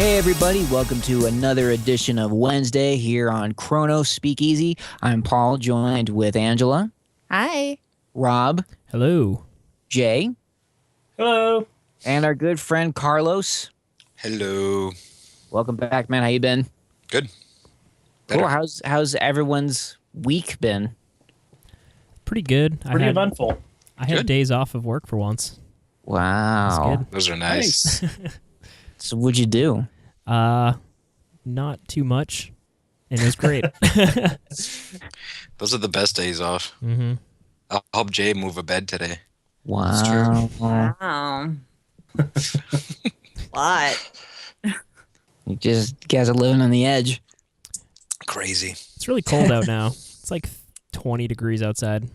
Hey everybody, welcome to another edition of Wednesday here on Chrono Speakeasy. I'm Paul, joined with Angela. Hi. Rob. Hello. Jay. Hello. And our good friend Carlos. Hello. Welcome back, man. How you been? Good. Cool. How's everyone's week been? Pretty good. Pretty eventful. I had days off of work for once. Wow. Good. Those are nice. So what'd you do? Not too much, and it was great. Those are the best days off. Mm-hmm. I'll help Jay move a bed today. Wow. Wow. What? You guys are living on the edge. Crazy. It's really cold out now. It's like 20 degrees outside.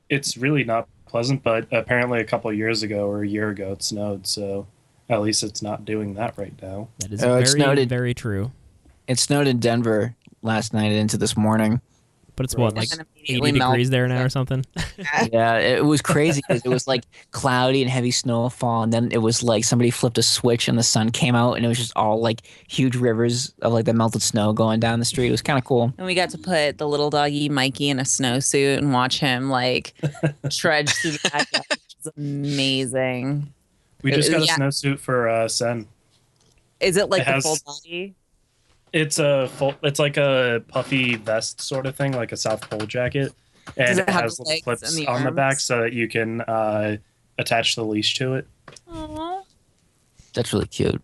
It's really not pleasant, but apparently a couple of years ago or a year ago it snowed, so at least it's not doing that right now. That is very true. It snowed in Denver last night into this morning. But it's what, Right. like And 80 immediately degrees melts. there now or something? Yeah, it was crazy because it was like cloudy and heavy snowfall, and then it was like somebody flipped a switch and the sun came out, and it was just all like huge rivers of like the melted snow going down the street. It was kind of cool. And we got to put the little doggy Mikey in a snowsuit and watch him like trudge through the backyard, which is amazing. We just got a Yeah. snowsuit for Sen. Is it like It the has- full body? It's it's like a puffy vest sort of thing, like a South Pole jacket. And Does it it have has the little legs clips and the on the back arms? so that you can attach the leash to it. Aww. That's really cute.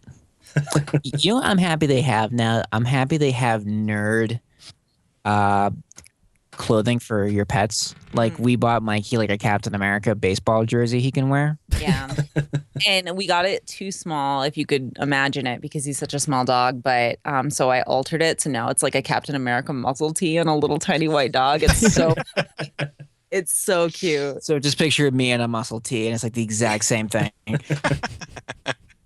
You know what I'm happy they have now? I'm happy they have nerd clothing for your pets. Like we bought Mikey like a Captain America baseball jersey he can wear. Yeah. And we got it too small, if you could imagine it, because he's such a small dog. But so I altered it. So now it's like a Captain America muscle tee and a little tiny white dog. It's so it's so cute. So just picture me in a muscle tee and it's like the exact same thing.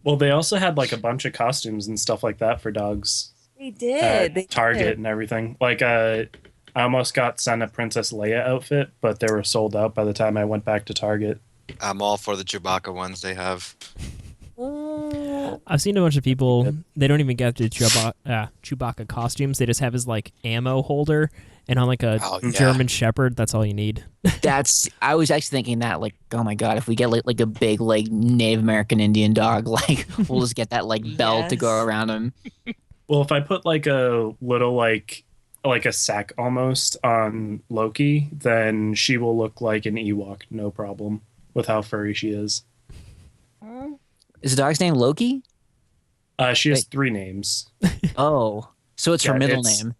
Well, they also had like a bunch of costumes and stuff like that for dogs They at did. They Target did. and everything. Like I almost got Sen a Princess Leia outfit, but they were sold out by the time I went back to Target. I'm all for the Chewbacca ones they have. I've seen a bunch of people, they don't even get the Chewbacca costumes. They just have his like ammo holder, and on like a Oh, yeah. German Shepherd, that's all you need. I was actually thinking that like, oh my God, if we get like a big like Native American Indian dog, like we'll just get that like belt to go Yes. around him. Well, if I put like a little like a sack almost on Loki, then she will look like an Ewok, no problem, with how furry she is. Is the dog's name Loki? She has Wait. 3 names. Oh, so it's her Yeah, middle it's- name.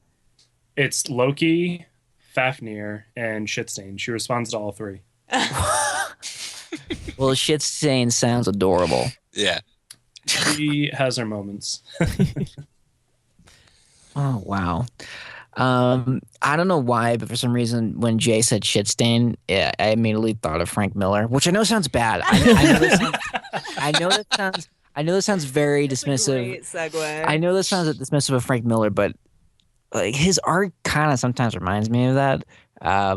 It's Loki, Fafnir, and Shitstain. She responds to all 3. Well, shit stain sounds adorable. Yeah. She has her moments. Oh wow. I don't know why, but for some reason, when Jay said shit stain, I immediately thought of Frank Miller, which I know sounds bad. I know that sounds very dismissive. Great segue. I know that sounds dismissive of Frank Miller, but like his art kind of sometimes reminds me of that. I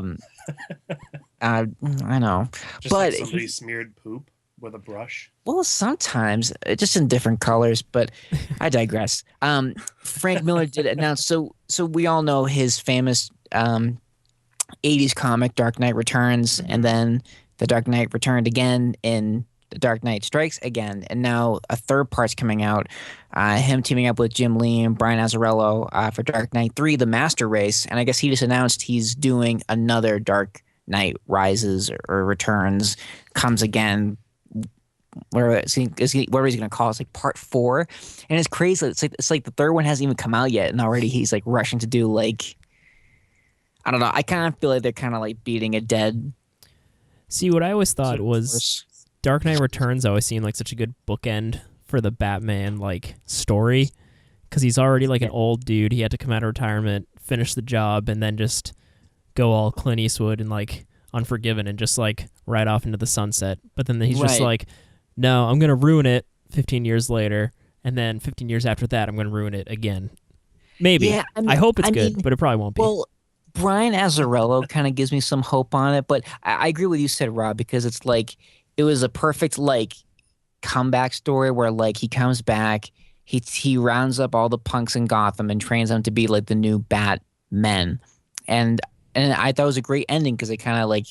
know, Just but like somebody smeared poop with a brush. well, sometimes just in different colors. But I digress. Frank Miller did announce. So we all know his famous 80s comic Dark Knight Returns, and then The Dark Knight returned again in The Dark Knight Strikes Again, and now a third part's coming out. Him teaming up with Jim Lee and Brian Azzarello for Dark Knight 3, The Master Race, and I guess he just announced he's doing another Dark Knight Rises or Returns, Comes Again. Whatever he's going to call it, it's like part 4, and it's crazy. It's like the third one hasn't even come out yet, and already he's like rushing to do like, I don't know. I kind of feel like they're kind of like beating a dead. See, what I always thought was horse. Dark Knight Returns always seemed like such a good bookend for the Batman like story, because he's already like an old dude. He had to come out of retirement, finish the job, and then just go all Clint Eastwood and like Unforgiven and just like ride off into the sunset. But then he's just Right. like, no, I'm gonna ruin it 15 years later, and then 15 years after that, I'm gonna ruin it again. Maybe. Yeah, I hope it's I good, mean, but it probably won't be. Well, Brian Azzarello kind of gives me some hope on it, but I agree with you said, Rob, because it's like it was a perfect like comeback story where like he comes back he rounds up all the punks in Gotham and trains them to be like the new Batmen. And I thought it was a great ending because it kind of like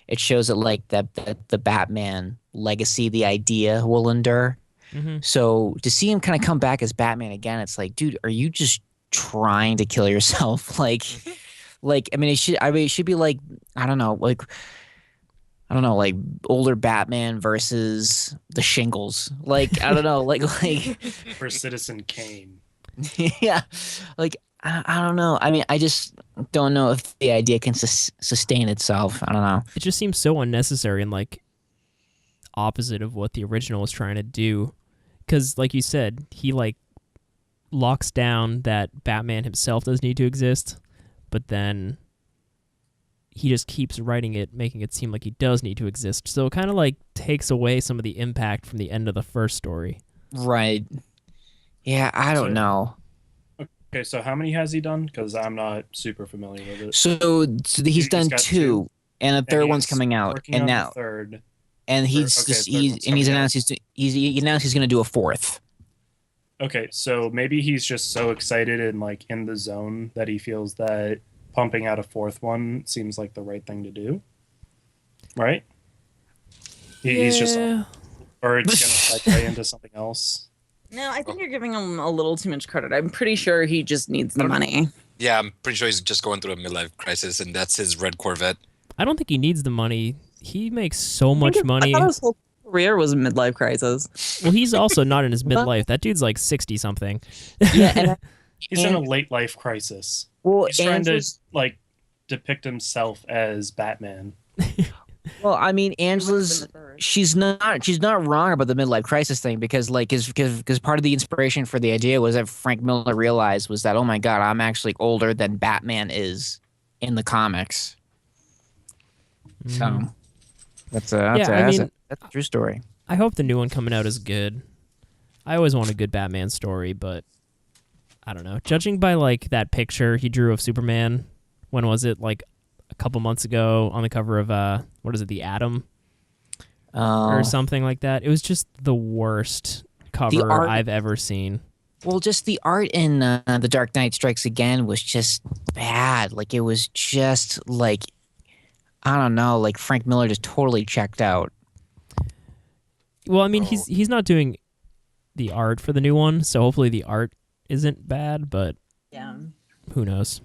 it shows that like that the Batman legacy, the idea will endure. Mm-hmm. So to see him kind of come back as Batman again, it's like, dude, are you just trying to kill yourself? Like I mean, it should be like I don't know, like older Batman versus the shingles. Like I don't know, like For Citizen Kane. yeah, like I don't know. I mean, I just don't know if the idea can sustain itself. I don't know. It just seems so unnecessary and like opposite of what the original was trying to do. Because, like you said, he like locks down that Batman himself does need to exist, but then he just keeps writing it, making it seem like he does need to exist. So it kind of like takes away some of the impact from the end of the first story. Right. Yeah, I don't know. Okay, so how many has he done? Because I'm not super familiar with it. So he's done got two, and the third one's he's coming out, working and on the now third. and he's Okay, just third one's he's coming announced he announced he's going to do a fourth. Okay, so maybe he's just so excited and like in the zone that he feels that pumping out a fourth one seems like the right thing to do. Right? He's just, or it's gonna segue into something else. No, I think you're giving him a little too much credit. I'm pretty sure he just needs the money. Yeah, I'm pretty sure he's just going through a midlife crisis, and that's his red Corvette. I don't think he needs the money. He makes so much money. I thought his whole career was a midlife crisis. Well, he's also not in his midlife. That dude's like 60 something. Yeah, and He's in a late life crisis. well, He's trying to Angela's, like depict himself as Batman. well, I mean, Angela's she's not wrong about the midlife crisis thing because like because part of the inspiration for the idea was that Frank Miller realized was that, oh my God, I'm actually older than Batman is in the comics. So that's a true story. I hope the new one coming out is good. I always want a good Batman story, but I don't know. Judging by like that picture he drew of Superman, when was it? Like a couple months ago on the cover of what is it, The Atom or something like that. It was just the worst cover I've ever seen. Well, just the art in The Dark Knight Strikes Again was just bad. Like it was just like I don't know, like Frank Miller just totally checked out. Well, I mean, he's not doing the art for the new one, so hopefully the art isn't bad, but Yeah. who knows?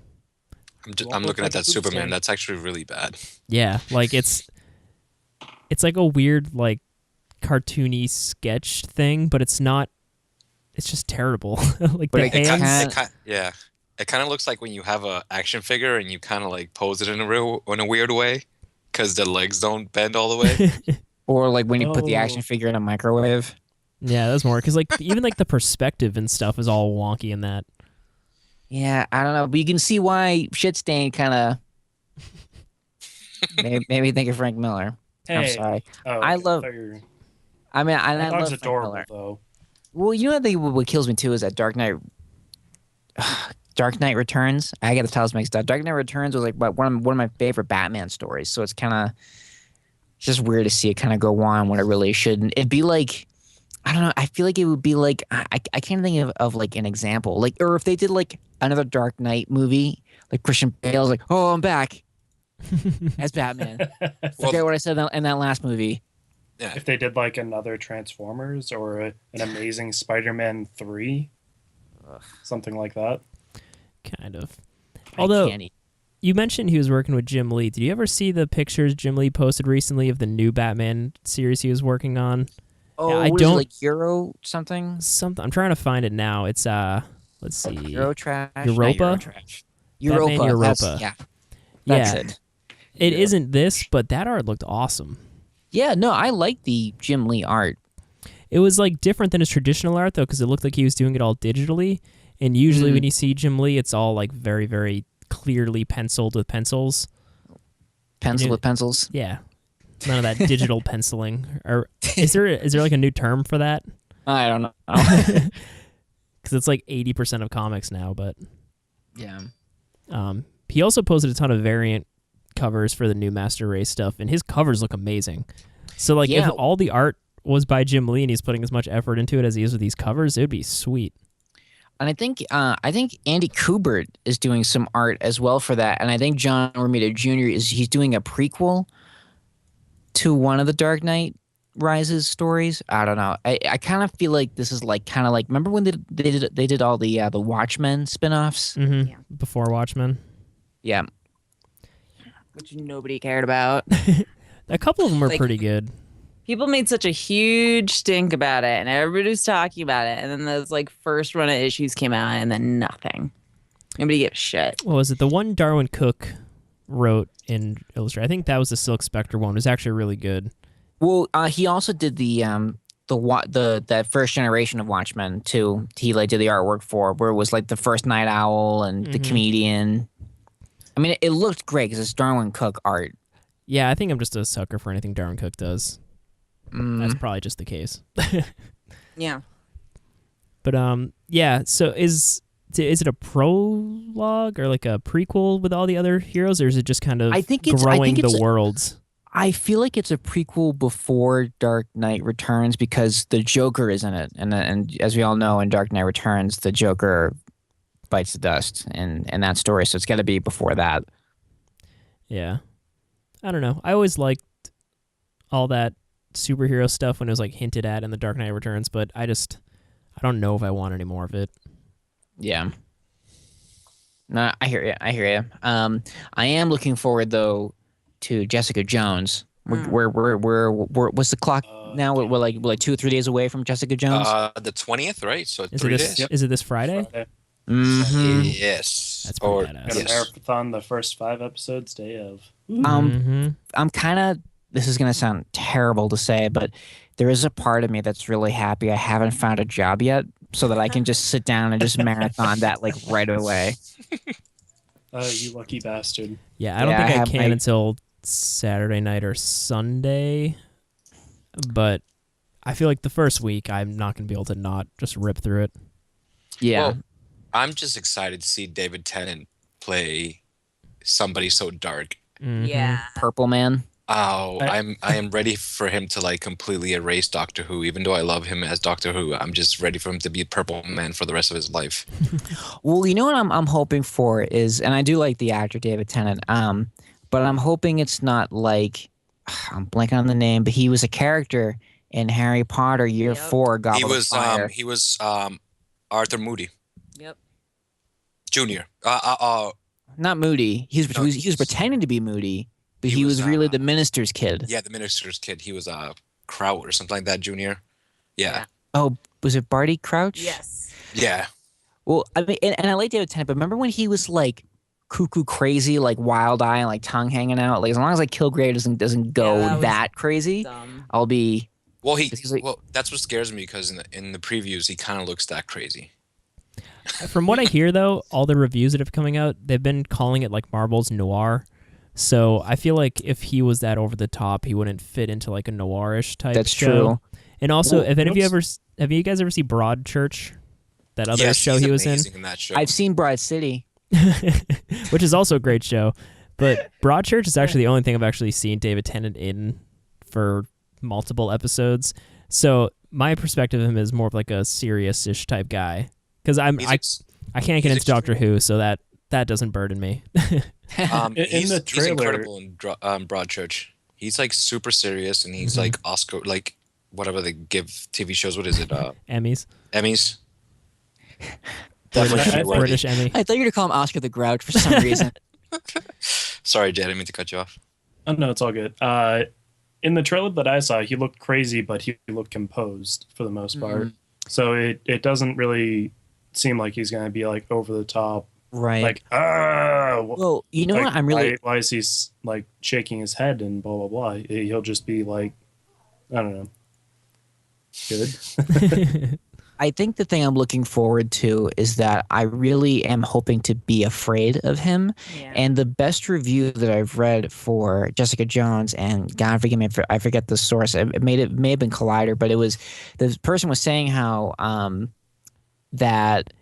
I'm looking at that Superman. That's actually really bad. Yeah, like it's like a weird like cartoony sketch thing, but it's not. It's just terrible. Like But the it hands. Yeah, it kind of looks like when you have a action figure and you kind of like pose it in a weird way, because the legs don't bend all the way. Or like when you put the Oh. action figure in a microwave. Yeah, that's more because like even like the perspective and stuff is all wonky in that. Yeah, I don't know, but you can see why Shitstain kind of made me think of Frank Miller. I'm Hey. sorry. Oh, I love- thought you were- I mean, I that love dog's Frank adorable Miller. though. Well, you know what kills me too is that Dark Knight Returns. I got the titles mixed up. Dark Knight Returns was like one of my favorite Batman stories. So it's kind of just weird to see it kind of go on when it really shouldn't. It'd be like I don't know. I feel like it would be like I can't think of like an example. Like or if they did like another Dark Knight movie, like Christian Bale's like, oh, I'm back as Batman. Forget what I said in that last movie. Yeah, If they did like another Transformers or an Amazing Spider-Man 3, something like that. Kind of. I Although can't you mentioned he was working with Jim Lee. Did you ever see the pictures Jim Lee posted recently of the new Batman series he was working on? Oh, Yeah, I what is it, don't- like Euro something? Something. I'm trying to find it now. It's let's see. Euro trash. Not Europa? Euro trash. Europa. Batman Europa. Yeah. That's Yeah. it. It isn't this, but that art looked awesome. Yeah, no, I like the Jim Lee art. It was like different than his traditional art though, because it looked like he was doing it all digitally. And usually when you see Jim Lee, it's all like very, very clearly penciled with pencils. Pencil Yeah. with pencils. Yeah, none of that digital penciling. Or is there like a new term for that? I don't know. Because it's like 80% of comics now. But Yeah. he also posted a ton of variant covers for the new Master Race stuff, and his covers look amazing. So like Yeah. if all the art was by Jim Lee and he's putting as much effort into it as he is with these covers, it would be sweet. And I think Andy Kubert is doing some art as well for that. And I think John Romita Jr. he's doing a prequel to one of the Dark Knight Rises stories. I don't know. I kind of feel like this is like kind of like, remember when they did all the Watchmen spinoffs? Mm-hmm. Yeah. Before Watchmen. Yeah. Which nobody cared about. A couple of them were Like- pretty good. People made such a huge stink about it, and everybody was talking about it. And then those like first run of issues came out, and then nothing. Nobody gave a shit. What was it? The one Darwin Cook wrote in Illustrated. I think that was the Silk Spectre one. It was actually really good. Well, he also did that first generation of Watchmen too. He like did the artwork for, where it was like the first Night Owl and the comedian. I mean, it looked great because it's Darwin Cook art. Yeah, I think I'm just a sucker for anything Darwin Cook does. That's probably just the case. Yeah. But yeah. So is it a prologue or like a prequel with all the other heroes, or is it just kind of growing the worlds? I feel like it's a prequel before Dark Knight Returns because the Joker is in it, and as we all know, in Dark Knight Returns, the Joker bites the dust in that story, so it's got to be before that. Yeah, I don't know. I always liked all that superhero stuff when it was like hinted at in the Dark Knight Returns, but I don't know if I want any more of it. Yeah. No, I hear you. I am looking forward though to Jessica Jones. We're what's the clock now? We're like 2 or 3 days away from Jessica Jones. The 20th, right? So Is 3 it days. is it this Friday? Friday. Mm-hmm. Yes. That's pretty Or badass. Gonna yes. marathon the first 5 episodes day of. I'm kind of. This is gonna sound terrible to say, but there is a part of me that's really happy I haven't found a job yet, so that I can just sit down and just marathon that like right away. You lucky bastard. Yeah, I don't Yeah, think I I have can my- until Saturday night or Sunday. But I feel like the first week I'm not going to be able to not just rip through it. Yeah. Well, I'm just excited to see David Tennant play somebody so dark. Mhm. Yeah. Purple Man. Oh, I- I am ready for him to like completely erase Doctor Who. Even though I love him as Doctor Who, I'm just ready for him to be Purple Man for the rest of his life. Well, you know what I'm hoping for is, and I do like the actor David Tennant. But I'm hoping it's not like I'm blanking on the name, but he was a character in Harry Potter Year Yep. 4 Goblet He was of Fire. he was Arthur Moody Yep. Jr. Not Moody. He No, was pretending to be Moody, but he he was was, really the minister's kid. Yeah, the minister's kid. He was Kraut or something like that, Jr. Yeah. Oh, was it Barty Crouch? Yes. Yeah. Well, I mean, and I like David Tennant, but remember when he was like cuckoo crazy, like wild eye and like tongue hanging out? Like as long as like Kilgrave doesn't go Yeah, that was that crazy, Dumb. I'll be. Well, He's like- that's what scares me because in the previews he kind of looks that crazy. From what I hear, though, all the reviews that have coming out, they've been calling it like Marvel's noir. So I feel like if he was that over the top, he wouldn't fit into like a noirish type That's show. true. And also, Well, have any of you what's- have you guys ever seen Broadchurch? That other Yes, show he's he was in? amazing in that show. I've seen Broad City. Which is also a great show. But Broadchurch is actually the only thing I've actually seen David Tennant in for multiple episodes. So my perspective of him is more of like a serious-ish type guy. Because I can't get he's into Doctor Who, so that doesn't burden me. In he's, the he's trailer- incredible in Broadchurch. He's like super serious and he's like Oscar, like whatever they give TV shows. What is it? Emmys. Emmys. British, Definitely worthy. British Emmy. I thought you were gonna call him Oscar the Grouch for some reason. Sorry, Jay, I didn't mean to cut you off. Oh no, it's all good. In the trailer that I saw, he looked crazy, but he looked composed for the most part. So it doesn't really seem like he's gonna be like over the top, Right. like well, you know like, what? I'm really. why is he like shaking his head and blah blah blah? He'll just be like, I don't know, good. I think the thing I'm looking forward to is that I really am hoping to be afraid of him. Yeah. And the best review that I've read for Jessica Jones, and God forgive me, I forget the source. It may have been Collider, but it was the person was saying how that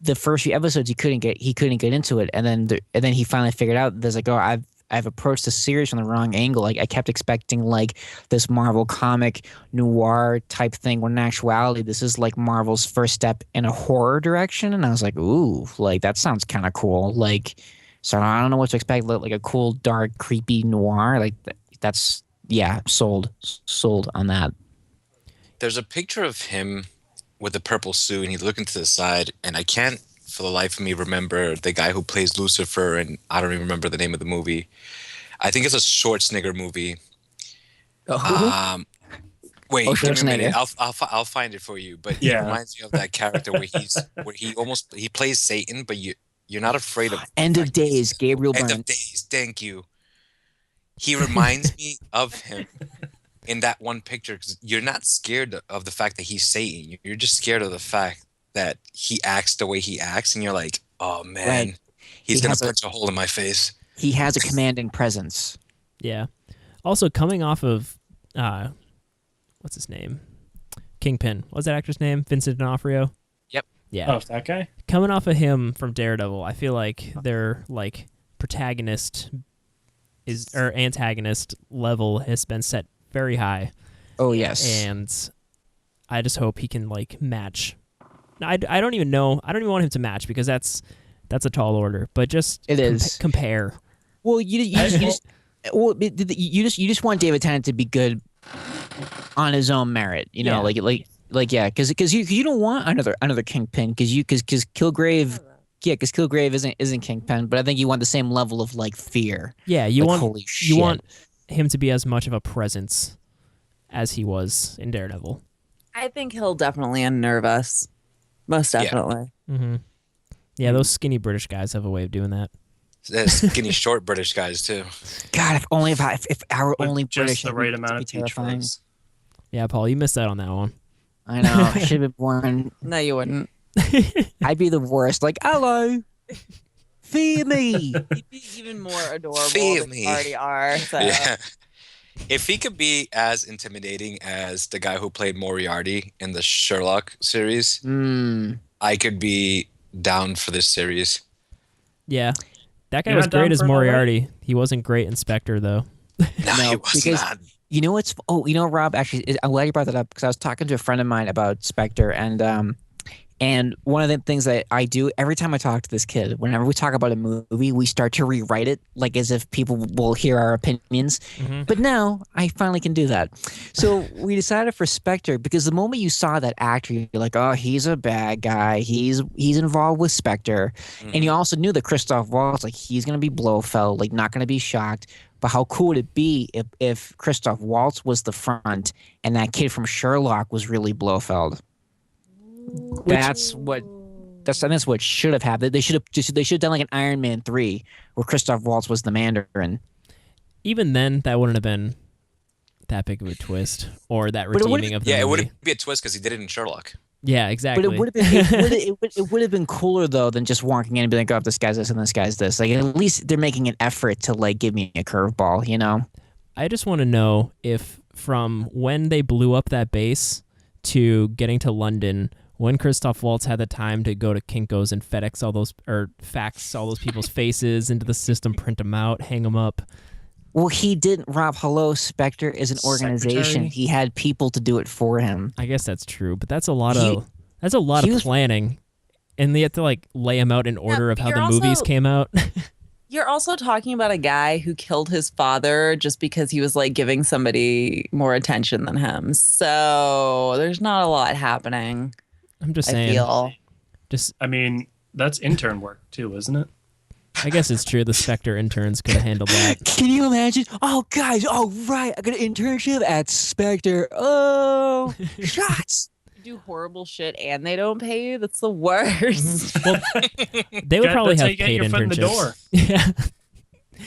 the first few episodes he couldn't get into it, and then he finally figured out there's like, oh, I've approached the series from the wrong angle. Like I kept expecting like this Marvel comic noir type thing, when in actuality this is like Marvel's first step in a horror direction. And I was like, ooh, like that sounds kind of cool. Like, so I don't know what to expect. Like a cool, dark, creepy noir. Like that's sold on that. There's a picture of him with a purple suit, and he's looking to the side, and I can't for the life of me remember the guy who plays Lucifer, and I don't even remember the name of the movie. I think it's a Schwarzenegger movie. Wait, give me a minute. I'll find it for you. But it reminds me of that character where he plays Satan, but you're not afraid of End of Days, Gabriel Byrne. End of Days, thank you. He reminds me of him in that one picture, because you're not scared of the fact that he's Satan. You're just scared of the fact that he acts the way he acts, and you're like, oh man, he's gonna punch a hole in my face. He has a commanding presence. Yeah. Also, coming off of what's his name? Kingpin. What's that actor's name? Vincent D'Onofrio? Yep. Yeah. Oh, that guy? Coming off of him from Daredevil, I feel like their like protagonist or antagonist level has been set very high. Oh yes. And I just hope he can like match. I don't even know. I don't even want him to match, because that's a tall order. But just compare. Well, you just want David Tennant to be good on his own merit. You know, because you don't want another Kingpin, because Kilgrave. Yeah, because Kilgrave isn't Kingpin, but I think you want the same level of like fear. Yeah, you like, want him to be as much of a presence as he was in Daredevil. I think he'll definitely unnerve us. Most definitely. Yeah. Mm-hmm. Yeah, those skinny British guys have a way of doing that. Skinny, short British guys too. God, if our only just British, the right amount of terrifying. Yeah, Paul, you missed out on that one. I know. I should have been born. No, you wouldn't. I'd be the worst. Like, hello, fear me. You'd be even more adorable Fear than me. you already are. So. Yeah. If he could be as intimidating as the guy who played Moriarty in the Sherlock series, I could be down for this series. Yeah. That guy You're was not down great as for another? Moriarty. He wasn't great in Spectre, though. No, he was because not. you know what's? Oh, you know, Rob. Actually, I'm glad you brought that up, because I was talking to a friend of mine about Spectre, and one of the things that I do every time I talk to this kid, whenever we talk about a movie, we start to rewrite it like as if people will hear our opinions. Mm-hmm. But now I finally can do that. So we decided for Spectre, because the moment you saw that actor, you're like, oh, he's a bad guy. He's involved with Spectre. And you also knew that Christoph Waltz, like, he's going to be Blofeld, like, not going to be shocked. But how cool would it be if Christoph Waltz was the front and that kid from Sherlock was really Blofeld? That's what should have happened. They should have done like an Iron Man 3 where Christoph Waltz was the Mandarin. Even then, that wouldn't have been that big of a twist, or that redeeming of the movie. It wouldn't be a twist because he did it in Sherlock. Yeah, exactly. But it would have been it would have been cooler though than just walking in and being like, oh, this guy's this and this guy's this. Like, at least they're making an effort to like give me a curveball, you know? I just want to know if from when they blew up that base to getting to London, when Christoph Waltz had the time to go to Kinko's and fax all those people's faces into the system, print them out, hang them up. Well, he didn't. Rob, hello, Spectre is an organization. Secretary? He had people to do it for him. I guess that's true, but that's a lot of planning, and they have to like lay them out in order of how the movies came out. You're also talking about a guy who killed his father just because he was like giving somebody more attention than him. So there's not a lot happening. I'm just I saying. feel. I mean, that's intern work too, isn't it? I guess it's true. The Spectre interns could have handled that. Can you imagine? Oh, guys. Oh, right. I got an internship at Spectre. Oh, shots. Do horrible shit and they don't pay you. That's the worst. Well, they would probably That's how have you get paid your foot in the internships. door. Yeah.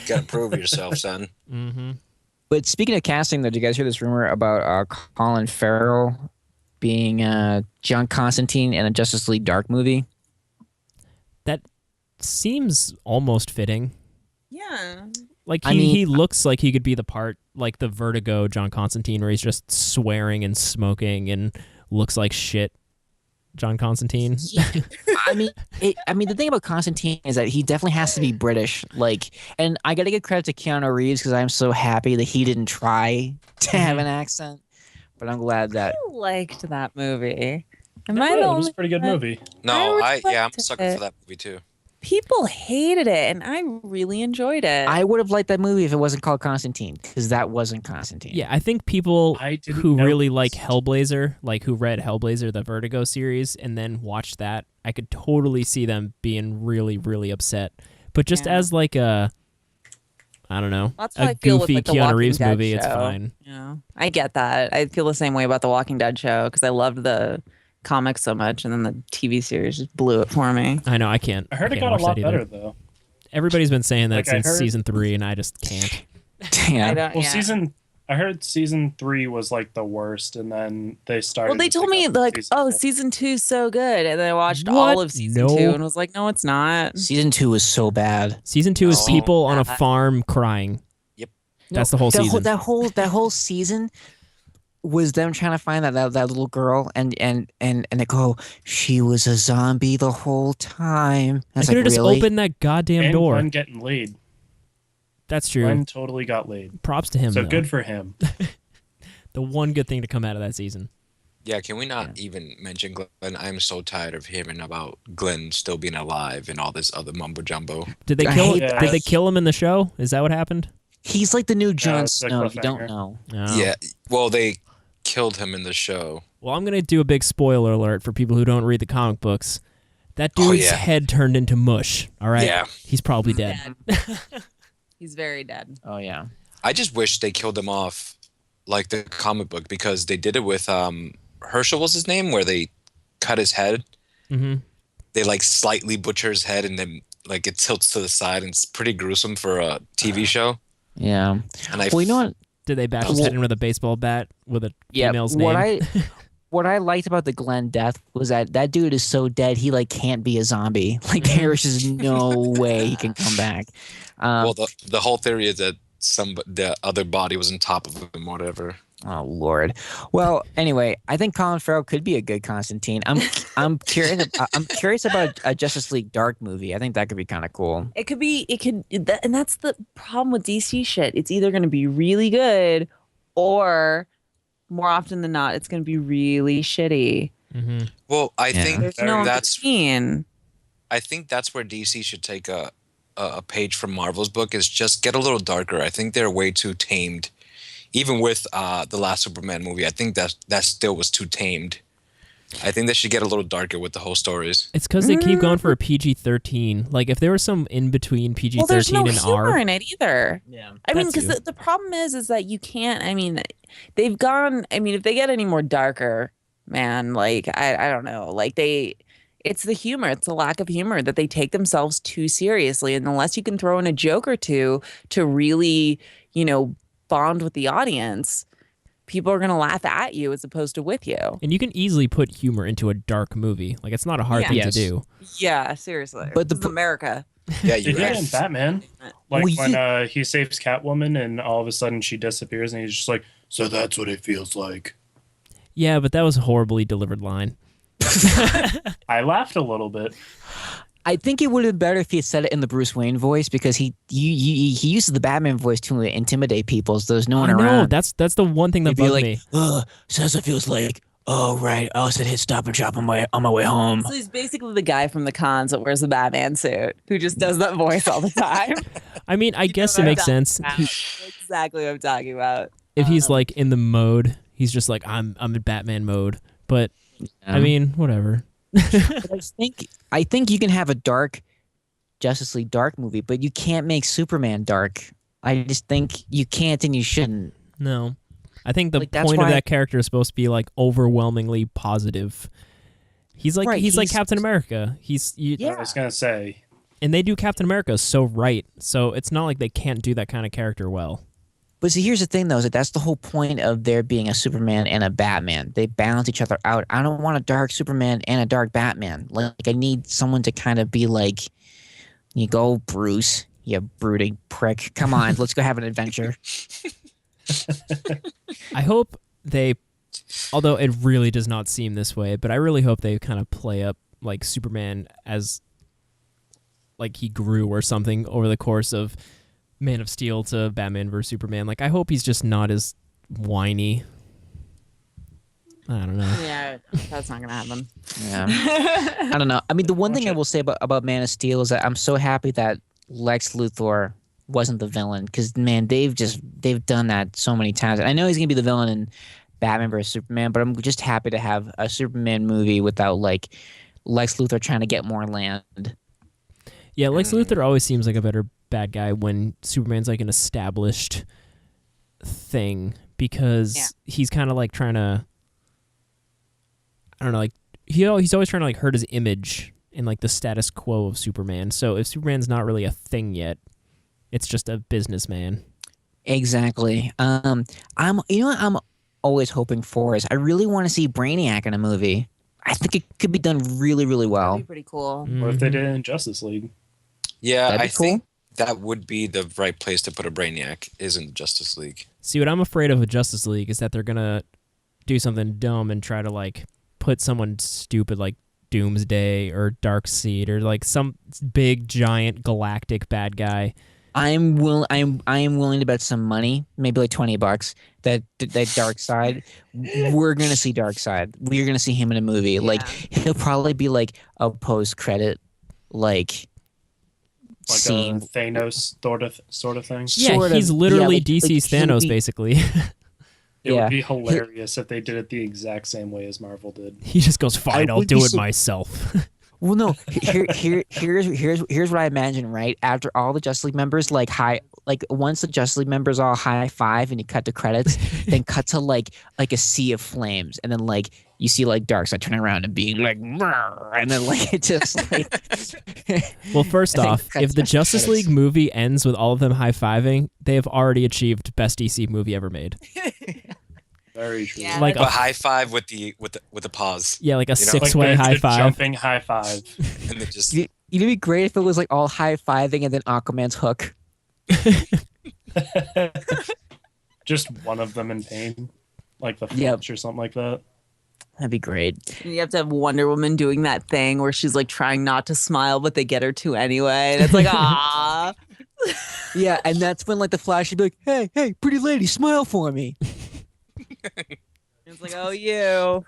Gotta prove yourself, son. Mm-hmm. But speaking of casting, though, did you guys hear this rumor about Colin Farrell being John Constantine in a Justice League Dark movie? That seems almost fitting. Yeah. Like I mean, he looks like he could be the part, like the Vertigo John Constantine, where he's just swearing and smoking and looks like shit. John Constantine. I mean, the thing about Constantine is that he definitely has to be British. Like, and I got to give credit to Keanu Reeves because I'm so happy that he didn't try to have an accent. But I'm glad that I liked that movie. Am Yeah, I the it only was a pretty good one? movie. No, I I'm a liked sucker it. for that movie too. People hated it, and I really enjoyed it. I would have liked that movie if it wasn't called Constantine, because that wasn't Constantine. Yeah, I think people I didn't who know really this. like Hellblazer, like who read Hellblazer, the Vertigo series, and then watched that, I could totally see them being really, really upset. But just Yeah. as like a, I don't know, That's how a I feel with, goofy like, the Keanu Walking Reeves Dead movie, it's show. fine. Yeah, I get that. I feel the same way about the Walking Dead show because I loved the comics so much, and then the TV series just blew it for me. I know, I can't. I heard it can't got a watch lot that either. better though. Everybody's been saying that Like, I since heard- season 3, and I just can't. Yeah. I don't. Well, yeah. I heard season 3 was like the worst, and then they started. Well, they to told pick me up in like, season oh, 4. season 2's so good, and then I watched What? all of season No. 2 and was like, no, it's not. Season 2 was so bad. Season 2 is No. people on a farm crying. Yep. That's the whole season. That whole season was them trying to find that little girl and they go, she was a zombie the whole time. I I was could have like, just really? opened that goddamn And door. Glenn getting laid. That's true. Glenn totally got laid. Props to him, So though. good for him. The one good thing to come out of that season. Yeah, can we not even mention Glenn? I'm so tired of hearing about Glenn still being alive and all this other mumbo jumbo. Did they I kill? hate that. Did they kill him in the show? Is that what happened? He's like the new Jon it's a Snow. If you don't cliffhanger. know. No. Yeah, well, they killed him in the show. Well, I'm gonna do a big spoiler alert for people who don't read the comic books. That Oh, dude's yeah. head turned into mush. All right. Yeah. He's probably dead. He's very dead. Oh yeah. I just wish they killed him off like the comic book because they did it with Herschel was his name, where they cut his head. hmm They like slightly butcher his head and then like it tilts to the side, and it's pretty gruesome for a TV show. Yeah. And I Well, you know what? Did they bash his head in with a baseball bat with a female's name? What I liked about the Glenn death was that dude is so dead he like can't be a zombie. Like there's just no way he can come back. Well, the whole theory is that the other body was on top of him, or whatever. Oh Lord. Well, anyway, I think Colin Farrell could be a good Constantine. I'm curious. I'm curious about a Justice League Dark movie. I think that could be kind of cool. It could be. And that's the problem with DC shit. It's either going to be really good, or more often than not, it's going to be really shitty. hmm Well, I Yeah. think There's no in that's between. I think that's where DC should take a page from Marvel's book, is just get a little darker. I think they're way too tamed. Even with the last Superman movie, I think that still was too tamed. I think they should get a little darker with the whole stories. It's because they keep going for a PG-13. Like if there was some in between PG-13 Well, there's no and humor R. in it either. Yeah. I mean, That's because you. the problem is that you can't. I mean, they've gone. I mean, if they get any more darker, man, like I don't know, like it's the humor. It's the lack of humor that they take themselves too seriously, and unless you can throw in a joke or two to really, bond with the audience, people are gonna laugh at you as opposed to with you. And you can easily put humor into a dark movie. Like it's not a hard Yeah. thing Yes. to do. Yeah, seriously. But This is America. Yeah, They you did it in guys. Batman. Like Well, when he saves Catwoman and all of a sudden she disappears and he's just like, so that's what it feels like. Yeah, but that was a horribly delivered line. I laughed a little bit. I think it would have been better if he had said it in the Bruce Wayne voice because he uses the Batman voice to intimidate people. So there's no one I know. around. That's the one thing that He'd be bugged like, me. so that's what it feels like. Oh right. I was at hit Stop and Shop on my way home. So he's basically the guy from the cons that wears the Batman suit who just does that voice all the time. I mean, I guess know it what makes I'm sense. Exactly what I'm talking about. If he's like in the mode, he's just like I'm in Batman mode. But I mean, whatever. But I think you can have a dark Justice League Dark movie, but you can't make Superman dark. I just think you can't and you shouldn't. No. I think the Like, that's point of why- that character is supposed to be like overwhelmingly positive. He's like Right, he's like he's- Captain America. Yeah. I was going to say, And they do Captain America so right. So it's not like they can't do that kind of character well. But see, here's the thing, though, is that's the whole point of there being a Superman and a Batman. They balance each other out. I don't want a dark Superman and a dark Batman. Like, I need someone to kind of be like, you go, Bruce, you brooding prick. Come on, let's go have an adventure. I hope they Although it really does not seem this way, but I really hope they kind of play up like Superman as like he grew or something over the course of Man of Steel to Batman vs Superman. Like I hope he's just not as whiny. I don't know. Yeah, that's not gonna happen. Yeah. I don't know. I mean, the one thing I will say about Man of Steel is that I'm so happy that Lex Luthor wasn't the villain, because man, they've done that so many times. I know he's gonna be the villain in Batman vs Superman, but I'm just happy to have a Superman movie without like Lex Luthor trying to get more land. Yeah, Lex Luthor always seems like a better bad guy when Superman's like an established thing, because he's kind of like trying to, I don't know, like he's always trying to like hurt his image in like the status quo of Superman. So if Superman's not really a thing yet, it's just a businessman. Exactly. I'm always hoping for is I really want to see Brainiac in a movie. I think it could be done really, really well. That'd be pretty cool. What if they did it in Justice League? Yeah, That'd be I cool. think that would be the right place to put a Brainiac, is in Justice League. See, what I'm afraid of with Justice League is that they're gonna do something dumb and try to like put someone stupid like Doomsday or Darkseid or like some big giant galactic bad guy. I am willing to bet some money, maybe like $20, that Darkseid, we're gonna see Darkseid. We're gonna see him in a movie. Like he'll probably be like a post credit like scene. A Thanos sort of thing. Yeah, Sort he's of, literally like DC's he'll Thanos, be- basically. It would be hilarious if they did it the exact same way as Marvel did. He just goes, "Fine, I'll would do be it so- myself." Well, no. Here's what I imagine. Right after all the Justice League members once the Justice League members all high five and you cut the credits, then cut to like a sea of flames, and then like you see like Darkseid turning around and being like, "Mrr," and then like it just like. Well, first I think off, that's if the what Justice it is. League movie ends with all of them high-fiving, they have already achieved best DC movie ever made. Very true. Yeah, Like A high five with the pause, Yeah, like a You know, six-way the high five. jumping high five. and then just It'd be great if it was like all high fiving and then Aquaman's hook. Just one of them in pain, like the Yep. Flash or something like that. That'd be great. And you have to have Wonder Woman doing that thing where she's like trying not to smile, but they get her to anyway. And it's like, ah. Yeah, and that's when like the Flash would be like, "Hey, pretty lady, smile for me." It's like, oh, you.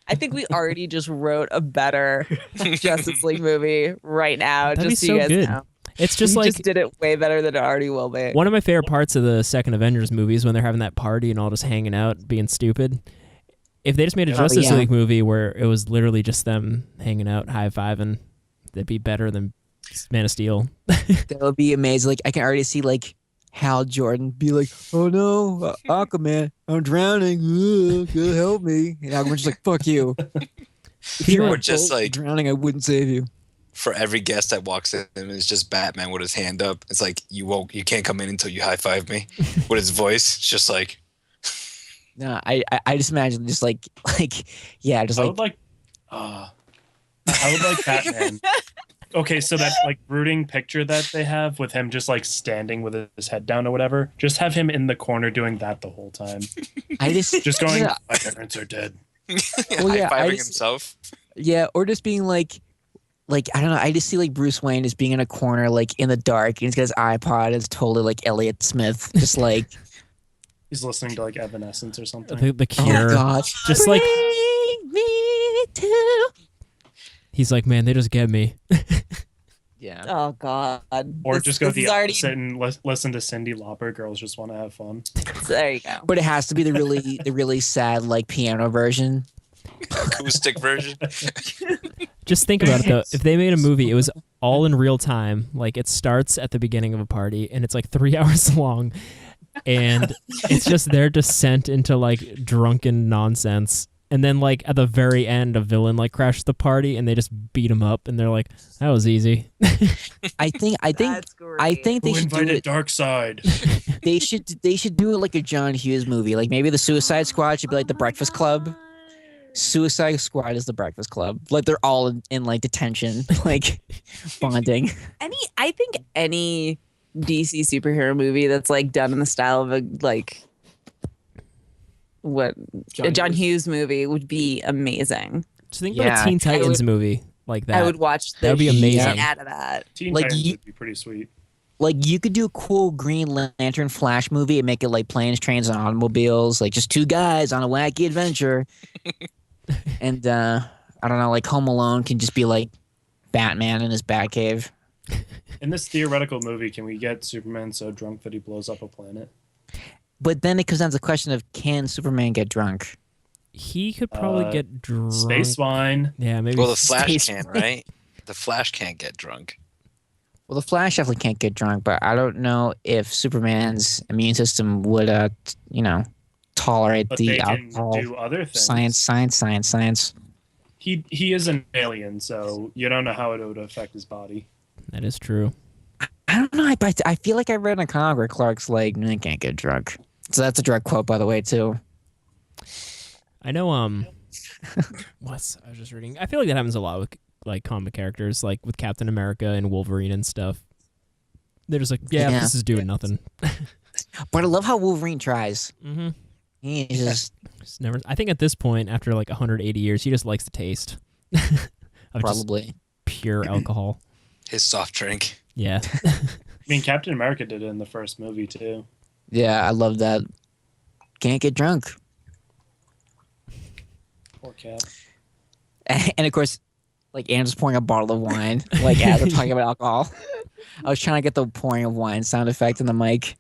I think we already just wrote a better Justice League movie right now. That'd just be so you so guys good. know. It's just We like just did it way better than it already will be. one of my favorite parts of the second Avengers movie is when they're having that party and all just hanging out, being stupid. If they just made a Oh, Justice yeah. League movie where it was literally just them hanging out, high-fiving, that'd be better than Man of Steel. That would be amazing. Like I can already see like Hal Jordan be like, "Oh no, Aquaman, I'm drowning. Go help me." And Aquaman's just like, "Fuck you." If you Or were just like- drowning, I wouldn't save you. for every guest that walks in, it's just Batman with his hand up. It's like you can't come in until you high five me. With his voice, it's just like No, I just imagine just like yeah, just I like would like, I would like Batman. Okay, so that like brooding picture that they have with him just like standing with his head down or whatever, just have him in the corner doing that the whole time. I just Just going, yeah, my parents are dead. Well, yeah, I high-fiving just- himself. yeah, or just being like I don't know. I just see like Bruce Wayne just being in a corner, like in the dark, and he's got his iPod. It's totally like Elliott Smith, just like He's listening to like Evanescence or something. The oh Cure. god, Just like bring me to. he's like, "Man, they just get me." Yeah. Oh, God. Or This- just go this the is already- opposite and listen to Cyndi Lauper. Girls just want to have fun. There you go. But it has to be the really sad like piano version. Acoustic version. Just think about it though. If they made a movie, it was all in real time. Like it starts at the beginning of a party and it's like 3 hours long, and it's just their descent into like drunken nonsense. And then like at the very end, a villain like crashes the party and they just beat him up, and they're like, "That was easy." I think That's great. I think they Who should do invited it. Darkseid? They should do it like a John Hughes movie. Like maybe the Suicide Squad should be like the Breakfast Club. Suicide Squad is the Breakfast Club. Like they're all in like detention, like bonding. I think any DC superhero movie that's like done in the style of a like a John Hughes movie would be amazing. Just think about a Teen Titans movie like that. I would watch the that would be amazing. shit out of that. Teen Like, Titans you- would be pretty sweet. Like you could do a cool Green Lantern Flash movie and make it like planes, trains, and automobiles, like just two guys on a wacky adventure. And I don't know, like Home Alone can just be like Batman in his Batcave. In this theoretical movie, can we get Superman so drunk that he blows up a planet? But then it comes down to the question of, can Superman get drunk? He could probably get drunk. Space wine. Yeah, maybe. Well, the Flash Space can, Wine. right? The Flash can't get drunk. Well, the Flash definitely can't get drunk, but I don't know if Superman's immune system would, tolerate But the they can alcohol. do other things. Science. He is an alien, so you don't know how it would affect his body. That is true. I don't know. I feel like I read in a comic where Clark's like, I can't get drunk. So that's a direct quote, by the way, too. I know. I was just reading. I feel like that happens a lot with like comic characters, like with Captain America and Wolverine and stuff. They're just like, yeah. This is doing nothing. But I love how Wolverine tries. Mm-hmm. He just Just never. I think at this point, after like 180 years, he just likes the taste of probably. just pure alcohol. His soft drink. Yeah. I mean, Captain America did it in the first movie, too. Yeah, I love that. Can't get drunk. Poor Cap. And of course, like Andrew's pouring a bottle of wine, like as we're talking about alcohol. I was trying to get the pouring of wine sound effect in the mic.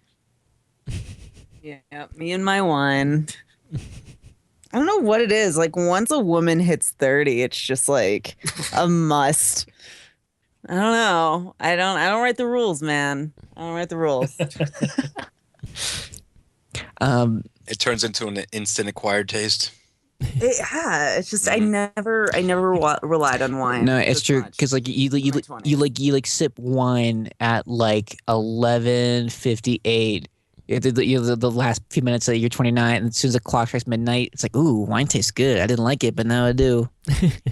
Yeah, me and my wine. I don't know what it is. Like once a woman hits 30, it's just like a must. I don't know. I don't write the rules, man. I don't write the rules. It turns into an instant acquired taste. It's just I never relied on wine. No, it's this true much. because like you in my 20s. sip wine at like 11:58. The last few minutes of you're 29, and as soon as the clock strikes midnight, it's like, ooh, wine tastes good. I didn't like it, but now I do.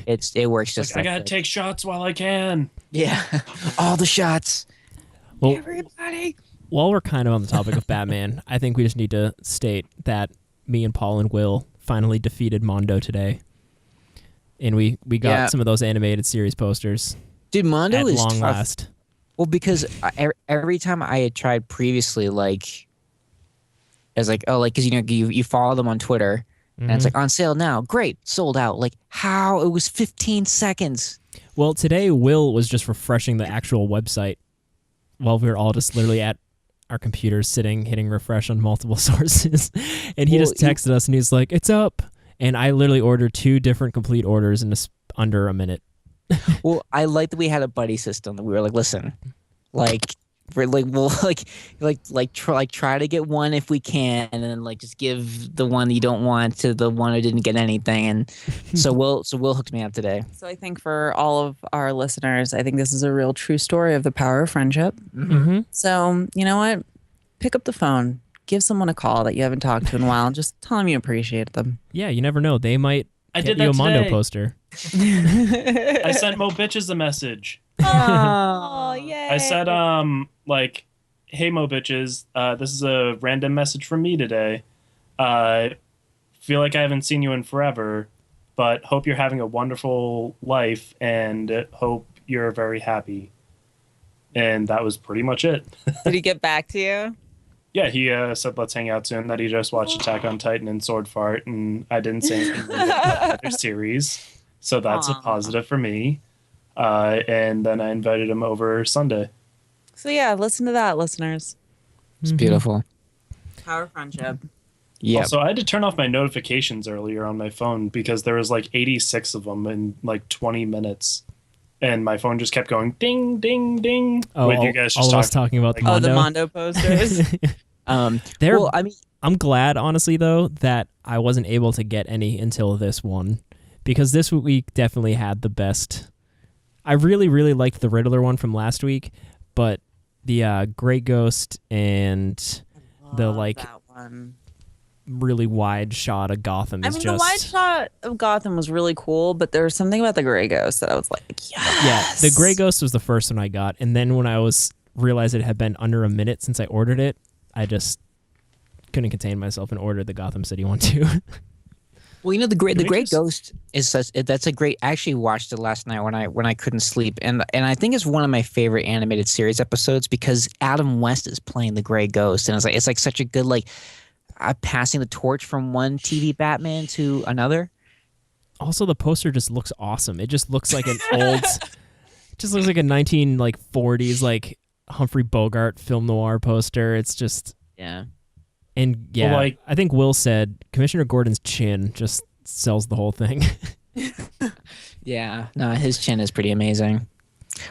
It works just Like, I like gotta that. take shots while I can. Yeah, all the shots. Well, Everybody. while we're kind of on the topic of Batman, I think we just need to state that me and Paul and Will finally defeated Mondo today, and we got some of those animated series posters Dude, Mondo at is long tough. last. Well, because every time I had tried previously, like, I was like, oh, like, because you follow them on Twitter, and it's like on sale now. Great, sold out. Like, how? It was 15 seconds. Well, today Will was just refreshing the actual website while we were all just literally at our computers sitting, hitting refresh on multiple sources. And he just texted us and he's like, it's up. And I literally ordered 2 different complete orders in under a minute. Well, I like that we had a buddy system. That we were like, listen, like, we're like, we'll try to get one if we can, and then like just give the one you don't want to the one who didn't get anything. And so Will hooked me up today. So I think for all of our listeners, I think this is a real true story of the power of friendship. Mm-hmm. So you know what? Pick up the phone, give someone a call that you haven't talked to in a while, and just tell them you appreciate them. Yeah, you never know. They might I get did you that a Mondo today. poster. I sent Mo Bitches a message. Oh, yay! I said, like, hey Mo Bitches, this is a random message from me today. Feel like I haven't seen you in forever, but hope you're having a wonderful life and hope you're very happy. And that was pretty much it. Did he get back to you? Yeah, he said let's hang out soon, that he just watched Attack on Titan and Sword Fart, and I didn't say anything about the other series. So that's a Aw. positive for me. And then I invited him over Sunday. So yeah, listen to that, listeners. It's beautiful. Power of friendship. Yeah. Also, I had to turn off my notifications earlier on my phone because there was like 86 of them in like 20 minutes. And my phone just kept going ding, ding, ding. Oh, with you guys all just of us talking about the Oh, Mondo. the Mondo posters. They're- Well, I mean, I'm glad, honestly, though, that I wasn't able to get any until this one. Because this week definitely had the best. I really, really liked the Riddler one from last week, but the Great Ghost and the like that one. really wide shot of Gotham I is mean, just the wide shot of Gotham was really cool, but there was something about the Grey Ghost that I was like, yes. Yeah, the Grey Ghost was the first one I got, and then when I realized it had been under a minute since I ordered it, I just couldn't contain myself and ordered the Gotham City one too. Well, you know, the Can we Great just- Ghost is that's a great. I actually watched it last night when I couldn't sleep, and I think it's one of my favorite animated series episodes because Adam West is playing the Grey Ghost, and it's like such a good like passing the torch from one TV Batman to another. Also, the poster just looks awesome. It just looks like an old, just looks like a 1940s like Humphrey Bogart film noir poster. It's just Yeah. and yeah, Well, like- I think Will said Commissioner Gordon's chin just sells the whole thing. Yeah, no, his chin is pretty amazing.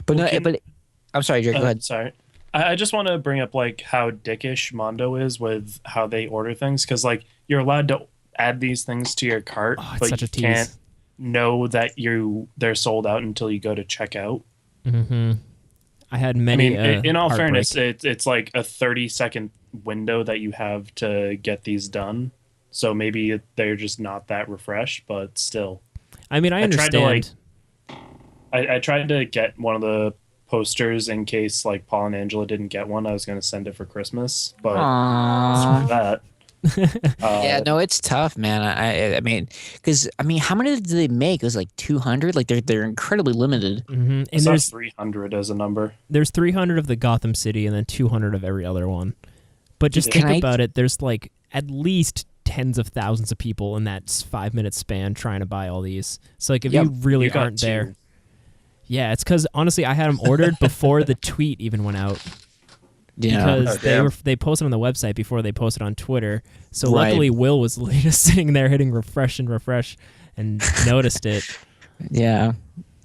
But Well, no, can- but I'm sorry, Jared, go ahead. Sorry. I just want to bring up like how dickish Mondo is with how they order things because like you're allowed to add these things to your cart, Oh, it's but such you a tease. can't know that they're sold out until you go to checkout. Mm-hmm. I had I many. mean, in all heartbreak. fairness, it's like a 30-second window that you have to get these done. So maybe they're just not that refreshed, but still. I mean, I I tried understand. to, I tried to get one of the posters in case like Paul and Angela didn't get one. I was going to send it for Christmas, but Aww. screw that. Yeah, no, it's tough, man. I mean, because I mean, how many did they make? It was like 200. Like they're incredibly limited. hmm I And saw there's 300 as a number. 300 of the Gotham City and then 200 of every other one. But just Can think I- about it. There's like at least tens of thousands of people in that 5-minute span trying to buy all these. So like if Yep. you really You got aren't there, two. yeah, it's because honestly I had them ordered before the tweet even went out Yeah, because Oh, damn. they posted on the website before they posted on Twitter. So Right. luckily Will was just sitting there hitting refresh and noticed it. yeah.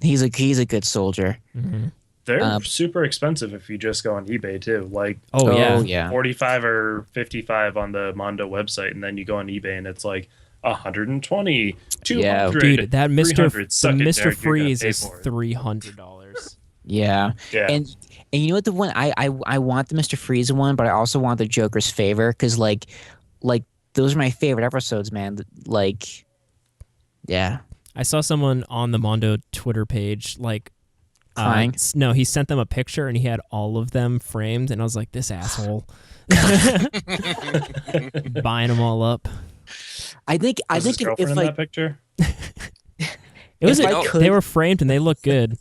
He's a good soldier. hmm They're super expensive if you just go on eBay too. Like Oh, yeah. yeah. 45 or 55 on the Mondo website, and then you go on eBay and it's like 120, 200, Yeah, Dude, that Mr. 300. The Suck it, Mr. Derek, you're gonna Freeze pay is for it. $300. Yeah. Yeah. And you know what, the one I want the Mr. Freeze one, but I also want the Joker's Favor because like those are my favorite episodes, man. Like, yeah, I saw someone on the Mondo Twitter page like Crying? No, he sent them a picture and he had all of them framed, and I was like, this asshole, buying them all up. I think Was his if girlfriend in like that picture? It was If I they could- were framed and they look good.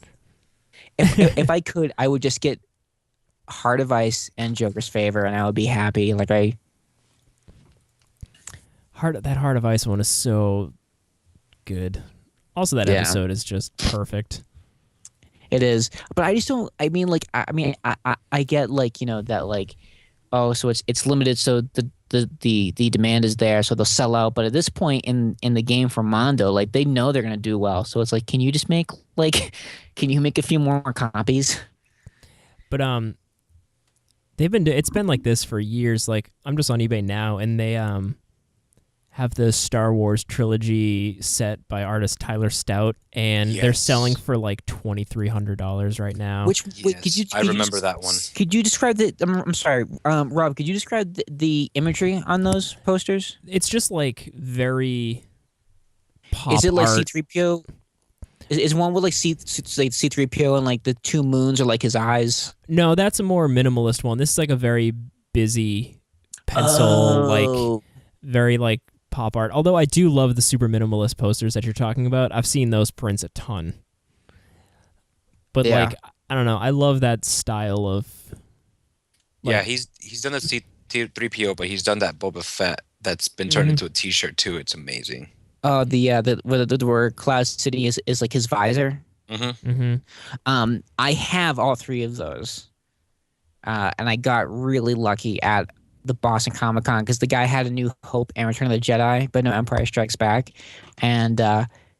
if I could, I would just get Heart of Ice and Joker's Favor, and I would be happy. Like That Heart of Ice one is so good. Also, that Yeah. episode is just perfect. it is, but I just don't. I mean, like I get like that like, oh, so it's limited, so the demand is there, so they'll sell out. But at this point in the game for Mondo, like they know they're gonna do well, so it's like, can you just make like, can you make a few more copies? But it's been like this for years. Like I'm just on eBay now, and they have the Star Wars trilogy set by artist Tyler Stout, and they're Yes. selling for like $2,300 right now. Which wait, could you? Yes, I remember that one. Could you describe the? I'm sorry, Rob. Could you describe the imagery on those posters? It's just like very pop Is it like art. C-3PO? Is one with like C-3PO and like the two moons are like his eyes? No, that's a more minimalist one. This is like a very busy pencil, like Oh. very like pop art. Although I do love the super minimalist posters that you're talking about. I've seen those prints a ton. But Yeah. like I don't know, I love that style of Yeah, like- he's done the C3PO, but he's done that Boba Fett that's been turned into a T-shirt too. It's amazing. Where Cloud City is like his visor. hmm I have all three of those, and I got really lucky at the Boston Comic Con because the guy had a New Hope and Return of the Jedi, but no Empire Strikes Back, and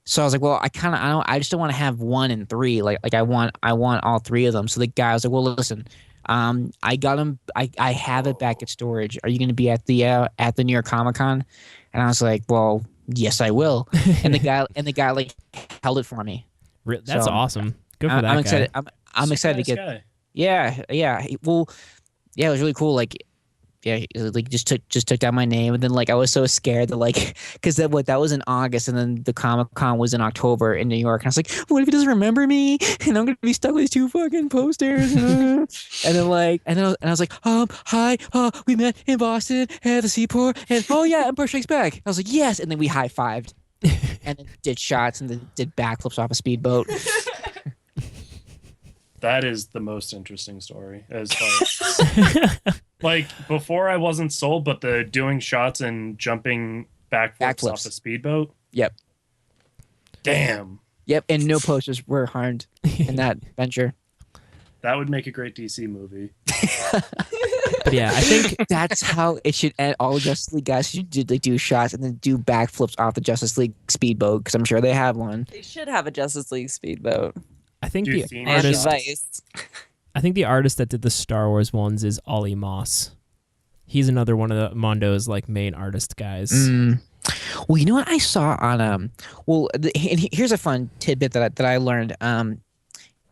so I was like, well, I just don't want to have 1 and 3. Like I want all three of them. So the guy was like, well, listen, I got them. I have it back at storage. Are you going to be at the New York Comic Con? And I was like, well, yes, I will. And the guy like held it for me. That's So, awesome. Good for that I'm guy. excited. I'm excited to get. Guy. Yeah. Well, yeah, it was really cool. Like, yeah, like just took down my name, and then like I was so scared that like because that was in August, and then the Comic-Con was in October in New York, and I was like, what if he doesn't remember me, and I'm gonna be stuck with these 2 fucking posters, and then like and I was like, hi, we met in Boston at the Seaport, and oh yeah, Empire Strikes Back. I was like, yes, and then we high-fived, and then did shots and then did backflips off a speedboat. That is the most interesting story as far as like before I wasn't sold, but the doing shots and jumping backflips off a speedboat. Yep. Damn. Yep, and no posters were harmed in that venture. That would make a great DC movie. But yeah, I think That's how it should end. All Justice League guys should do shots and then do backflips off the Justice League speedboat, because I'm sure they have one. They should have a Justice League speedboat. I think Dude, the And artist Vice. I think the artist that did the Star Wars ones is Ollie Moss. He's another one of the Mondo's like main artist guys. Well, you know what I saw on and here's a fun tidbit that I learned. And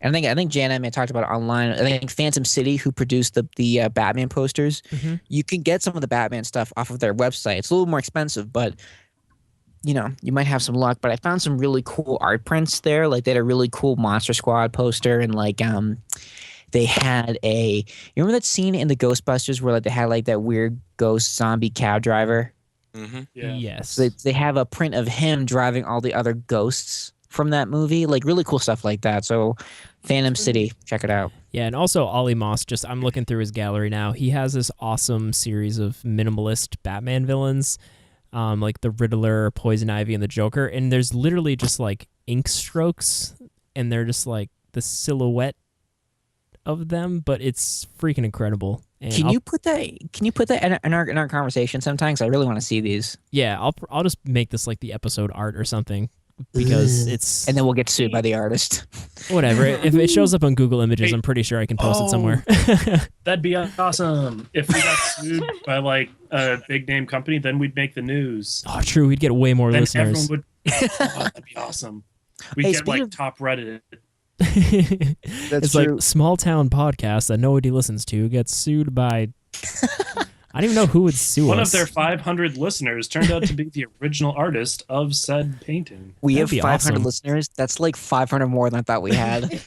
I think Jan and I talked about it online. I think Phantom City, who produced the Batman posters, you can get some of the Batman stuff off of their website. It's a little more expensive, but you know, you might have some luck. But I found some really cool art prints there. Like they had a really cool Monster Squad poster, and like they had you remember that scene in the Ghostbusters where like they had like that weird ghost zombie cab driver? Mm-hmm. Yeah. Yes. So they have a print of him driving all the other ghosts from that movie, like really cool stuff like that. So Phantom City, check it out. Yeah, and also Ollie Moss, I'm looking through his gallery now. He has this awesome series of minimalist Batman villains, like the Riddler, Poison Ivy, and the Joker. And there's literally just like ink strokes, and they're just like the silhouette of them, but it's freaking incredible. And Can you put that in our conversation sometime? 'Cause I really want to see these. Yeah, I'll just make this like the episode art or something, because it's And then we'll get sued by the artist. whatever. If it shows up on Google Images, Hey. I'm pretty sure I can post it somewhere. That'd be awesome. If we got sued by like a big name company, then we'd make the news. Oh, true. We'd get way more Then listeners. everyone would. Oh, that'd be awesome. We'd Hey, get speaking like of- top Reddit. It's true. like small town podcast that nobody listens to gets sued by. I don't even know who would sue One us. of their 500 listeners turned out to be the original artist of said painting. We That'd have be 500 awesome. listeners. That's like 500 more than I thought we had.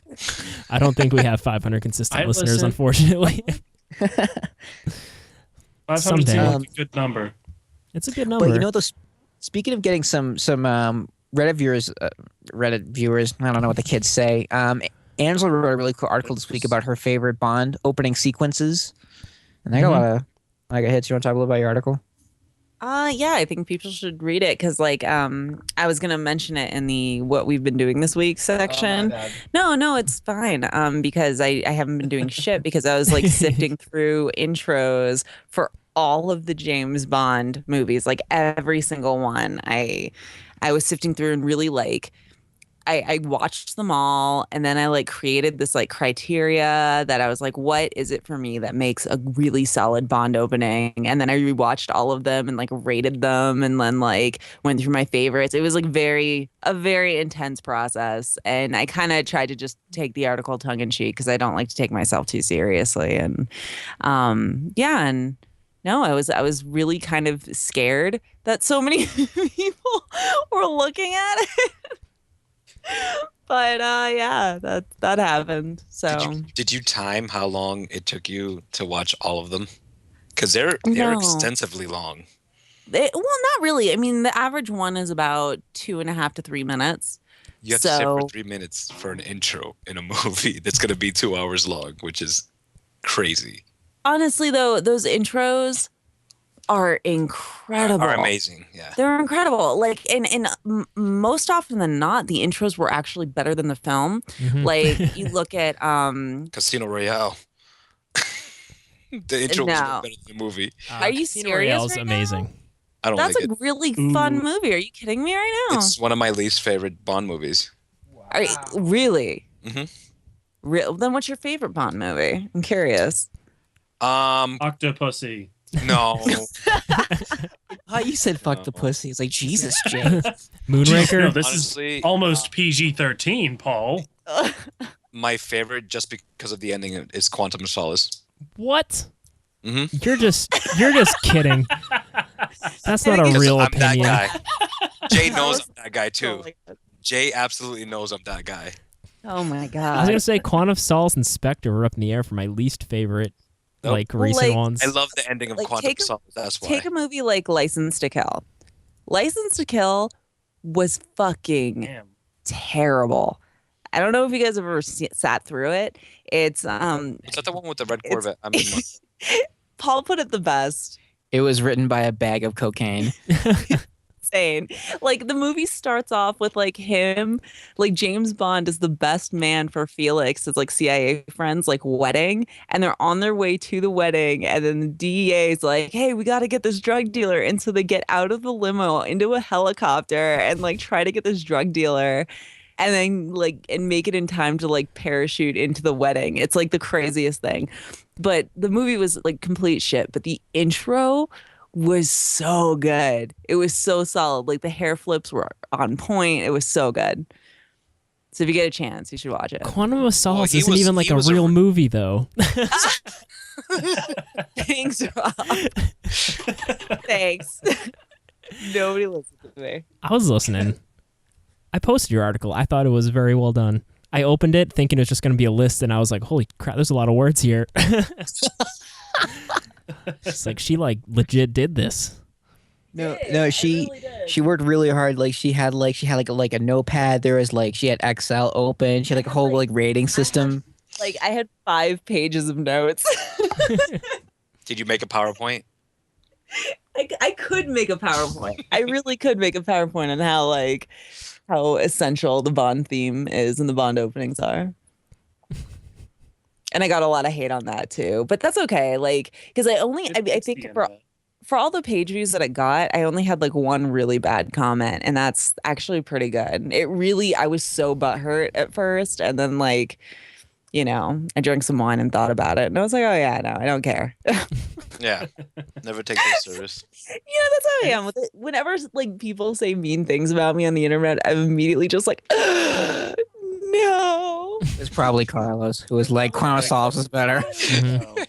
I don't think we have 500 consistent I listeners, listen. unfortunately. 500 Someday. seems like a good number. It's a good number. But you know, those. Speaking of getting some Reddit viewers, I don't know what the kids say. Angela wrote a really cool article this week about her favorite Bond opening sequences, and I got a lot of hits. You want to talk a little about your article? Yeah, I think people should read it because, like, I was gonna mention it in the what we've been doing this week section. No, it's fine. Because I haven't been doing shit because I was like sifting through intros for all of the James Bond movies, like every single one. I was sifting through and really like. I watched them all, and then I like created this like criteria that I was like, what is it for me that makes a really solid Bond opening? And then I rewatched all of them and like rated them, and then like went through my favorites. It was like a very intense process, and I kind of tried to just take the article tongue in cheek because I don't like to take myself too seriously. And and no, I was really kind of scared that so many people were looking at it. But yeah, that happened. So Did you time how long it took you to watch all of them? Because they're No. extensively long. well, not really. I mean, the average one is about 2.5 to 3 minutes. You have to sit for So- 3 minutes for an intro in a movie that's going to be 2 hours long, which is crazy. Honestly, though, those intros are incredible. Are amazing, yeah. They're incredible. Like, and most often than not, the intros were actually better than the film. Mhm. Like, you look at Casino Royale. The intro was No. better than the movie. Are you Casino serious Royale's right now? amazing. I don't that's like a it. really fun Ooh. movie. Are you kidding me right now? It's one of my least favorite Bond movies. Really? Mhm. Then what's your favorite Bond movie? I'm curious. Octopussy. No. Oh, you said fuck the pussy. It's like Jesus, Jay. Moonraker. No, this Honestly, is almost PG-13, Paul. my favorite, just because of the ending, is Quantum of Solace. What? You're just kidding. That's not a Because real I'm opinion. that guy. Jay knows I'm that guy Oh too. my God. Jay absolutely knows I'm that guy. Oh my I was God. gonna say Quantum of Solace and Spectre were up in the air for my least favorite, Nope. like Well, recent like, ones. I love the ending of Like, Quantum take of a- Solace. That's why. Take a movie like License to Kill. License to Kill was fucking Damn. terrible. I don't know if you guys have ever sat through it. It's Is that the one with the red it's- Corvette? I mean, Paul put it the best. It was written by a bag of cocaine. Insane. Like the movie starts off with like him, like James Bond is the best man for Felix, his like CIA friends like wedding, and they're on their way to the wedding, and then the DEA is like, "Hey, we got to get this drug dealer," and so they get out of the limo into a helicopter and like try to get this drug dealer. And then like and make it in time to like parachute into the wedding. It's like the craziest thing. But the movie was like complete shit. But the intro was so good. It was so solid. Like the hair flips were on point. It was so good. So if you get a chance, you should watch it. Quantum of Solace he isn't was- even like he a was a real re- movie though. Thanks, Rob. Thanks. Nobody listens to me. I was listening. I posted your article. I thought it was very well done. I opened it thinking it was just going to be a list, and I was like, "Holy crap! There's a lot of words here." It's like she like legit did this. No, she worked really hard. Like she had like a notepad. There was like she had Excel open. She had like a whole like rating system. Like I had 5 pages of notes. did you make a PowerPoint? I could make a PowerPoint. I really could make a PowerPoint on how essential the Bond theme is and the Bond openings are. And I got a lot of hate on that too, but that's okay. Like, because I It's think the for all the page views that I got, I only had like one really bad comment, and that's actually pretty good. I was so butthurt at first, and then like, I drank some wine and thought about it, and I was like, oh yeah, no, I don't care. Yeah. Never take that serious. That's how I am with it. Whenever like people say mean things about me on the internet, I'm immediately just like, no. It's probably Carlos who was like Quantum of Solace is better. Mhm.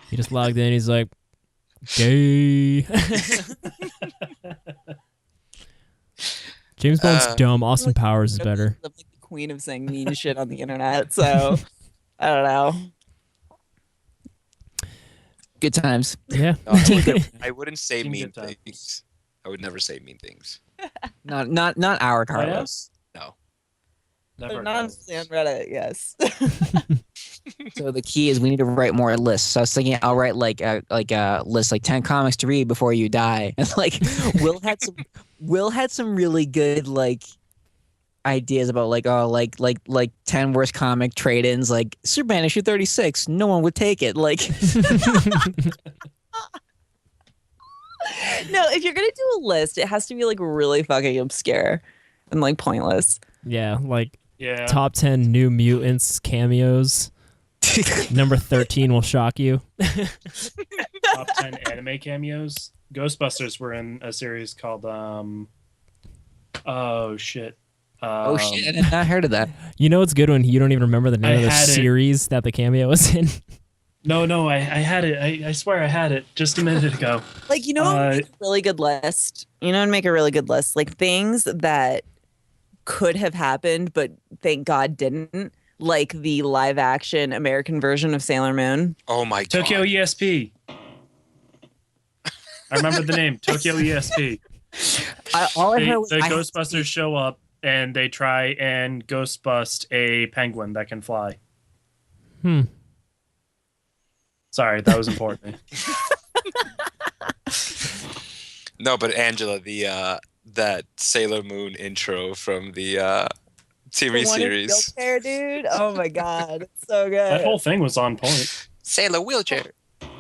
He just logged in. He's like, "Gay." James Bond's dumb. Austin Powers is better. I'm like the queen of saying mean shit on the internet, so I don't know. Good times. Yeah. I wouldn't say Team mean good times. things. I would never say mean things. Not our Carlos. No. Never. But honestly, on Reddit, yes. So the key is we need to write more lists. So I was thinking I'll write like a list like 10 comics to read before you die. And like Will had some really good like ideas about like 10 worst comic trade-ins, like Superman issue 36. No one would take it. Like No, if you're gonna do a list, it has to be like really fucking obscure and like pointless. Yeah, like Yeah. top 10 New Mutants cameos. Number 13 will shock you. Top 10 anime cameos. Ghostbusters were in a series called oh shit. oh shit, I had not heard of that. You know it's good when you don't even remember the name I of the had it. series that the cameo was in. No, I had it. I swear I had it just a minute ago. Like, what would make a really good list? What would make a really good list? Like things that could have happened, but thank God didn't. Like the live action American version of Sailor Moon. Oh my god. Tokyo ESP. I remember the name. Tokyo ESP. All I The heard was Ghostbusters show up and they try and ghost bust a penguin that can fly. Sorry, that was important. No, but Angela, the that Sailor Moon intro from the TV The one in series. wheelchair, dude. Oh my God, it's so good. That whole thing was on point. Sailor wheelchair.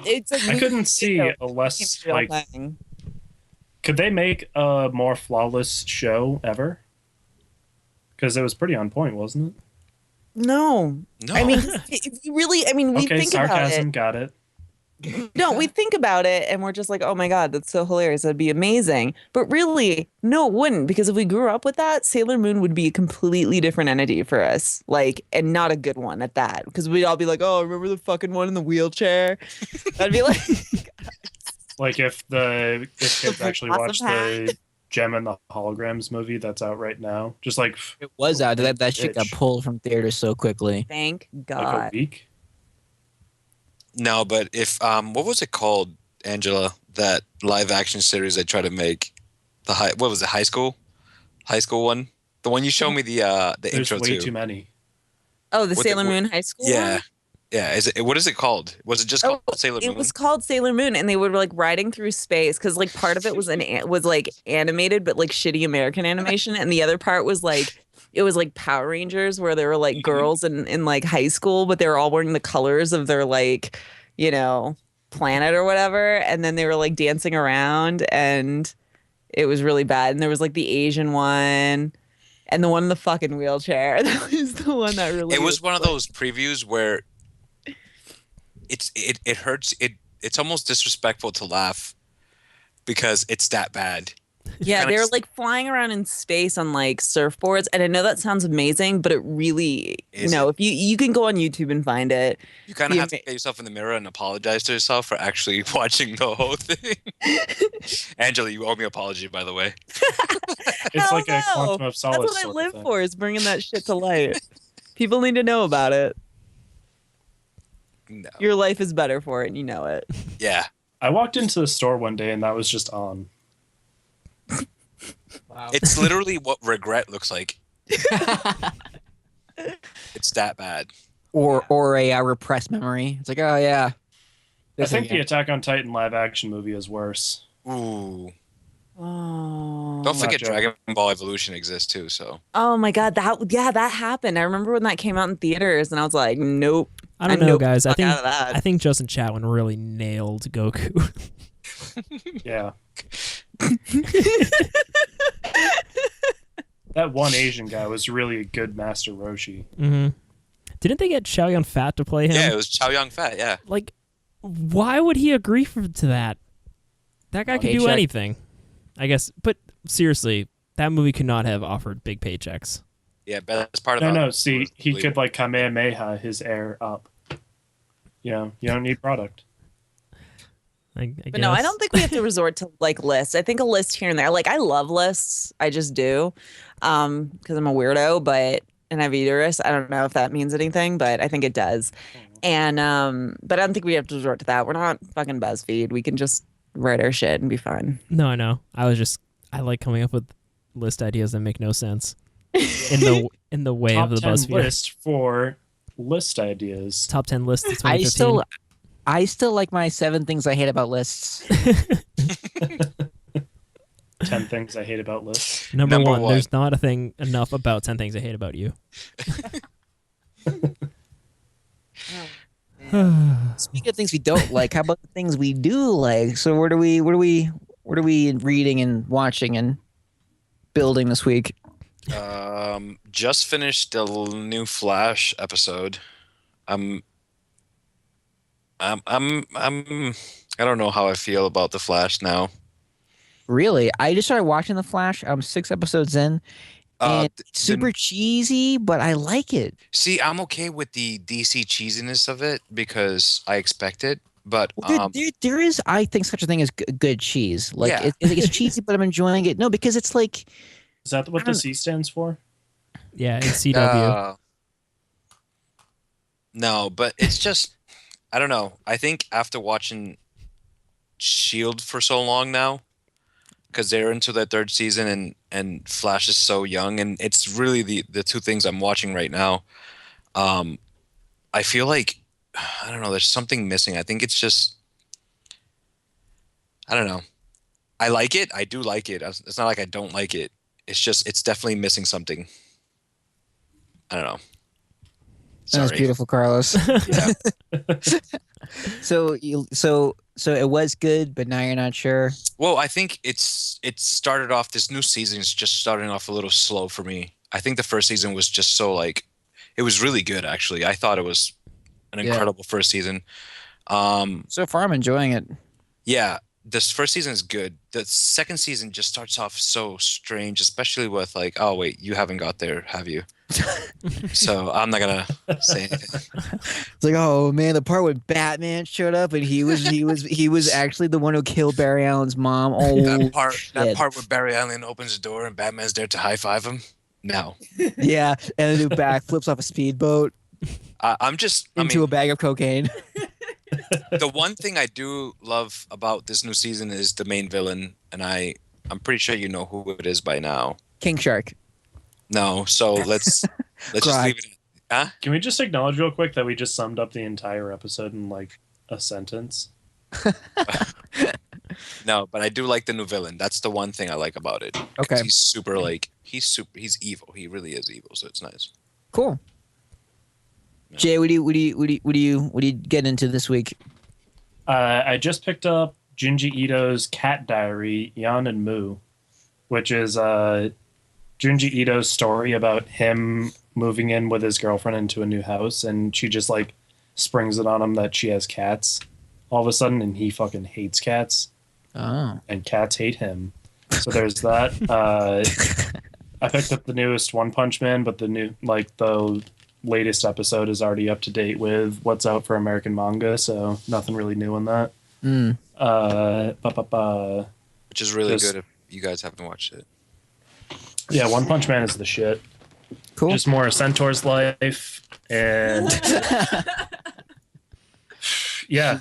It's like I couldn't see a less like. thing. Could they make a more flawless show ever? Because it was pretty on point, wasn't it? No, No. I mean, if you really, we Okay, think sarcasm, about it. got it. No, we think about it and we're just like, oh my God, that's so hilarious. That'd be amazing. But really, no, it wouldn't. Because if we grew up with that, Sailor Moon would be a completely different entity for us. Like, and not a good one at that. Because we'd all be like, oh, remember the fucking one in the wheelchair? I'd be like, Like if kids actually watch Blossom the Gem and the Holograms movie that's out right now, just like It was out. That shit got bitch. pulled from theaters so quickly. thank like God. a week. No, but if what was it called, Angela? That live action series they tried to make, what was it? High school one, the one you showed me the There's intro way to. too many. Oh, the What Sailor Moon High School Yeah, one? yeah. What is it called? Was it just Oh, called Sailor it Moon? was called Sailor Moon, and they were like riding through space because like part of it was was like animated, but like shitty American animation, and the other part was like it was like Power Rangers where there were like girls in like high school, but they were all wearing the colors of their like you know planet or whatever, and then they were like dancing around, and it was really bad. And there was like the Asian one. And the one in the fucking wheelchair. That was the one that really. It was one of those previews where it hurts. It's almost disrespectful to laugh because it's that bad. Yeah, Kinda they were s- like flying around in space on like surfboards, and I know that sounds amazing, but it really, Is if you can go on YouTube and find it. You kind of The have to get yourself in the mirror and apologize to yourself for actually watching the whole thing. Angela, you owe me an apology, by the way. It's Hell like a no. Quantum of That's Solace what I sort of live thing. for is bringing that shit to light. People need to know about it. No. Your life is better for it, and you know it. Yeah. I walked into the store one day and that was just on. Wow. It's literally what regret looks like. It's that bad. or a repressed memory. It's like, oh yeah. I think the Attack on Titan live action movie is worse. Ooh. Oh. Don't forget joking. Dragon Ball Evolution exists too, so. Oh my God, that happened. I remember when that came out in theaters, and I was like, nope. I don't know, nope guys. the I fuck think out of that. I think Justin Chatwin really nailed Goku. Yeah. That one Asian guy was really a good Master Roshi. hmm Didn't they get Chow Yun Fat to play him? Yeah, it was Chow Yun Fat, yeah. Like, why would he agree to that? That guy could do Paycheck. anything, I guess. But seriously, that movie could not have offered big paychecks. Yeah, best part about No, it see, was he believable. could like Kamehameha his heir up. You know, you don't need product. I But no, I guess. don't think we have to resort to like lists. I think a list here and there. Like I love lists. I just do. Because I'm a weirdo, and I have a uterus. I don't know if that means anything, but I think it does. And but I don't think we have to resort to that. We're not fucking BuzzFeed. We can just write our shit and be fine. No, I know. I like coming up with list ideas that make no sense in the way Top of the 10 BuzzFeed. list for list ideas. Top 10 list of I 2015. still like my 7 things I hate about lists. 10 things I hate about lists. Number Number one, one. there's not a thing enough about 10 things I hate about you. Speaking of things we don't like, how about the things we do like? So what are we reading and watching and building this week? Just finished the new Flash episode. I don't know how I feel about the Flash now. Really, I just started watching The Flash. I'm 6 episodes in, and it's super cheesy, but I like it. See, I'm okay with the DC cheesiness of it because I expect it. But There is, I think, such a thing as good cheese. Like Yeah. it's cheesy, but I'm enjoying it. No, because it's like Is that what the C stands for? Yeah, in CW. No, but it's just I don't know. I think after watching Shield for so long now, because they're into their 3rd season and Flash is so young, and it's really the two things I'm watching right now. I feel like I don't know. There's something missing. I think it's just I don't know. I like it. I do like it. It's not like I don't like it. It's just it's definitely missing something. I don't know. that was Sorry. beautiful, Carlos. Yeah. so it was good, but now you're not sure. Well, I think it started off. This new season is just starting off a little slow for me. I think the first season was just so like, it was really good actually. I thought it was an Yeah. incredible first season. So far, I'm enjoying it. Yeah, this first season is good. The second season just starts off so strange, especially with like, oh wait, you haven't got there, have you? So I'm not gonna say anything. It's like, oh man, the part when Batman showed up and he was actually the one who killed Barry Allen's mom. Oh, That part where Barry Allen opens the door and Batman's there to high five him. No, yeah, and then do backflips off a speedboat into a bag of cocaine. The one thing I do love about this new season is the main villain, and I'm pretty sure you know who it is by now. King Shark. No, so let's just leave it. Huh? Can we just acknowledge real quick that we just summed up the entire episode in like a sentence? No, but I do like the new villain. That's the one thing I like about it. Okay. He's evil. He really is evil, so it's nice. Cool. Yeah. Jay, what do you get into this week? I just picked up Junji Ito's Cat Diary, Yan and Mu, which is Junji Ito's story about him moving in with his girlfriend into a new house, and she just like springs it on him that she has cats all of a sudden, and he fucking hates cats. Oh. And cats hate him. So there's that. I picked up the newest One Punch Man, but the latest episode is already up to date with what's out for American manga, so nothing really new on that. Which is really good if you guys haven't watched it. Yeah, One Punch Man is the shit. Cool. Just more a centaur's life, and yeah,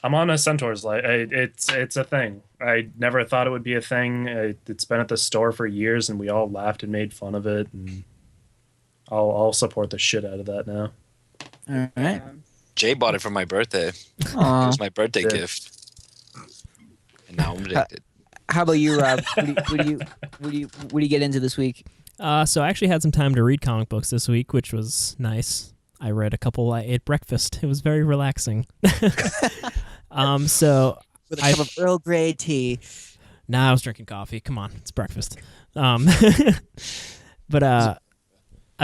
I'm on a centaur's life. It's a thing. I never thought it would be a thing. It's been at the store for years, and we all laughed and made fun of it. And I'll support the shit out of that now. All right. Jay bought it for my birthday. It was my birthday gift, and now I'm addicted. How about you, Rob? What do you get into this week? So I actually had some time to read comic books this week, which was nice. I read a couple. I ate breakfast. It was very relaxing. So With a cup of Earl Grey tea. Nah, I was drinking coffee. Come on, it's breakfast. But I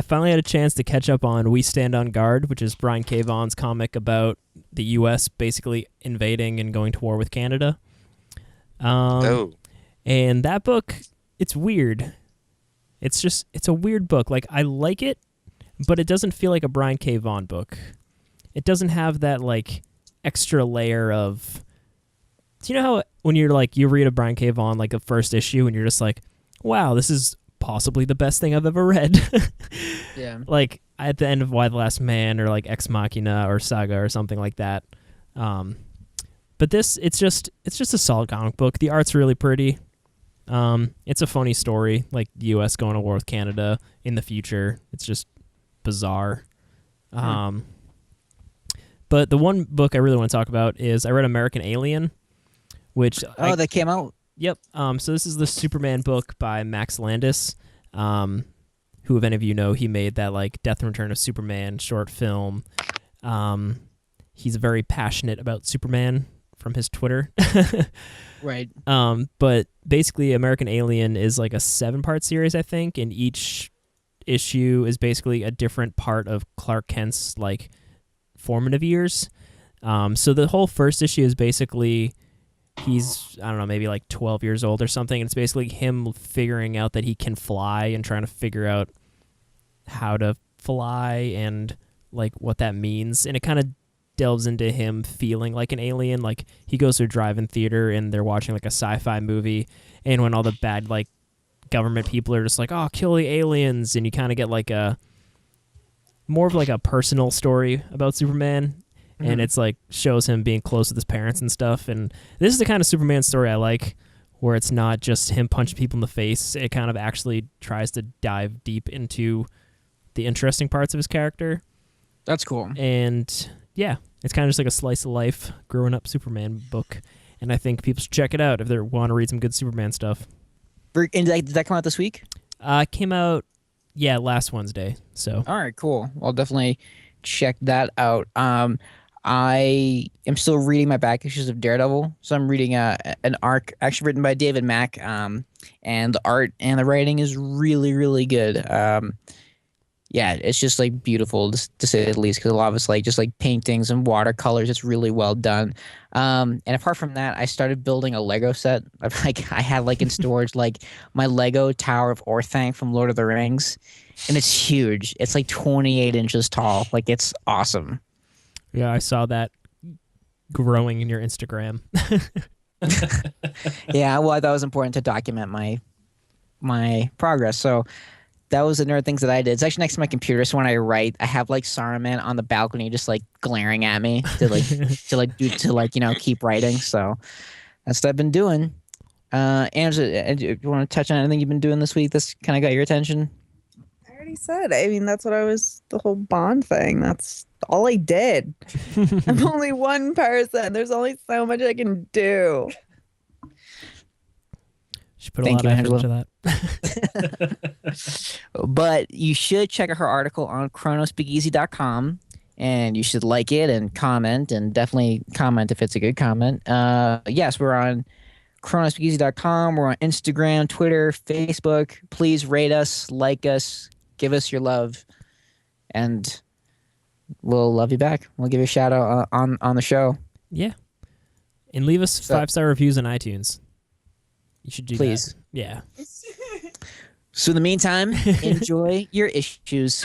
finally had a chance to catch up on We Stand on Guard, which is Brian K. Vaughan's comic about the U.S. basically invading and going to war with Canada. And that book, it's weird. It's a weird book. Like, I like it, but it doesn't feel like a Brian K. Vaughan book. It doesn't have that, like, extra layer of... Do you know how when you're, like, you read a Brian K. Vaughan, like, the first issue, and you're just like, wow, this is possibly the best thing I've ever read. Yeah. Like, at the end of Y the Last Man, or, like, Ex Machina, or Saga, or something like that. But this, it's just a solid comic book. The art's really pretty. It's a funny story, like the U.S. going to war with Canada in the future. It's just bizarre. But the one book I really want to talk about is I read American Alien, which that came out. Yep. So this is the Superman book by Max Landis, who, if any of you know, he made that like Death and Return of Superman short film. He's very passionate about Superman from his Twitter. Right. But basically American Alien is like a 7-part series, I think, and each issue is basically a different part of Clark Kent's like formative years. So the whole first issue is basically he's, I don't know, maybe like 12 years old or something, and it's basically him figuring out that he can fly and trying to figure out how to fly and like what that means. And it kind of delves into him feeling like an alien. Like, he goes to a drive-in theater and they're watching like a sci-fi movie, and when all the bad like government people are just like, oh, kill the aliens, and you kind of get like a more of like a personal story about Superman. And it's like shows him being close with his parents and stuff. And this is the kind of Superman story I like, where it's not just him punching people in the face. It kind of actually tries to dive deep into the interesting parts of his character. That's cool. And yeah, it's kind of just like a slice of life growing up Superman book. And I think people should check it out if they want to read some good Superman stuff. And did that come out this week? It came out, last Wednesday. So all right, cool. I'll definitely check that out. I am still reading my back issues of Daredevil, so I'm reading an arc actually written by David Mack, and the art and the writing is really, really good. Yeah, it's just like beautiful to say the least because a lot of it's like just like paintings and watercolors. It's really well done. And apart from that, I started building a Lego set. Like I had like in storage like my Lego Tower of Orthanc from Lord of the Rings, and it's huge. It's like 28 inches tall. Like it's awesome. Yeah, I saw that growing in your Instagram. Yeah, well, I thought it was important to document my progress. So that was the nerd things that I did. It's actually next to my computer. So when I write, I have like Saruman on the balcony, just like glaring at me to keep writing. So that's what I've been doing. Angela, do you want to touch on anything you've been doing this week that's kind of got your attention? I already said. I mean, that's what I was. The whole Bond thing. That's all I did. I'm only one person. There's only so much I can do. She put a lot of effort into that. But you should check out her article on chronospeakeasy.com, and you should like it and comment, and definitely comment if it's a good comment. Yes, we're on chronospeakeasy.com. We're on Instagram, Twitter, Facebook. Please rate us, like us, give us your love, and we'll love you back. We'll give you a shout out on the show. Yeah. And leave us 5-star reviews on iTunes. You should do Please. That. Yeah. So in the meantime, enjoy your issues.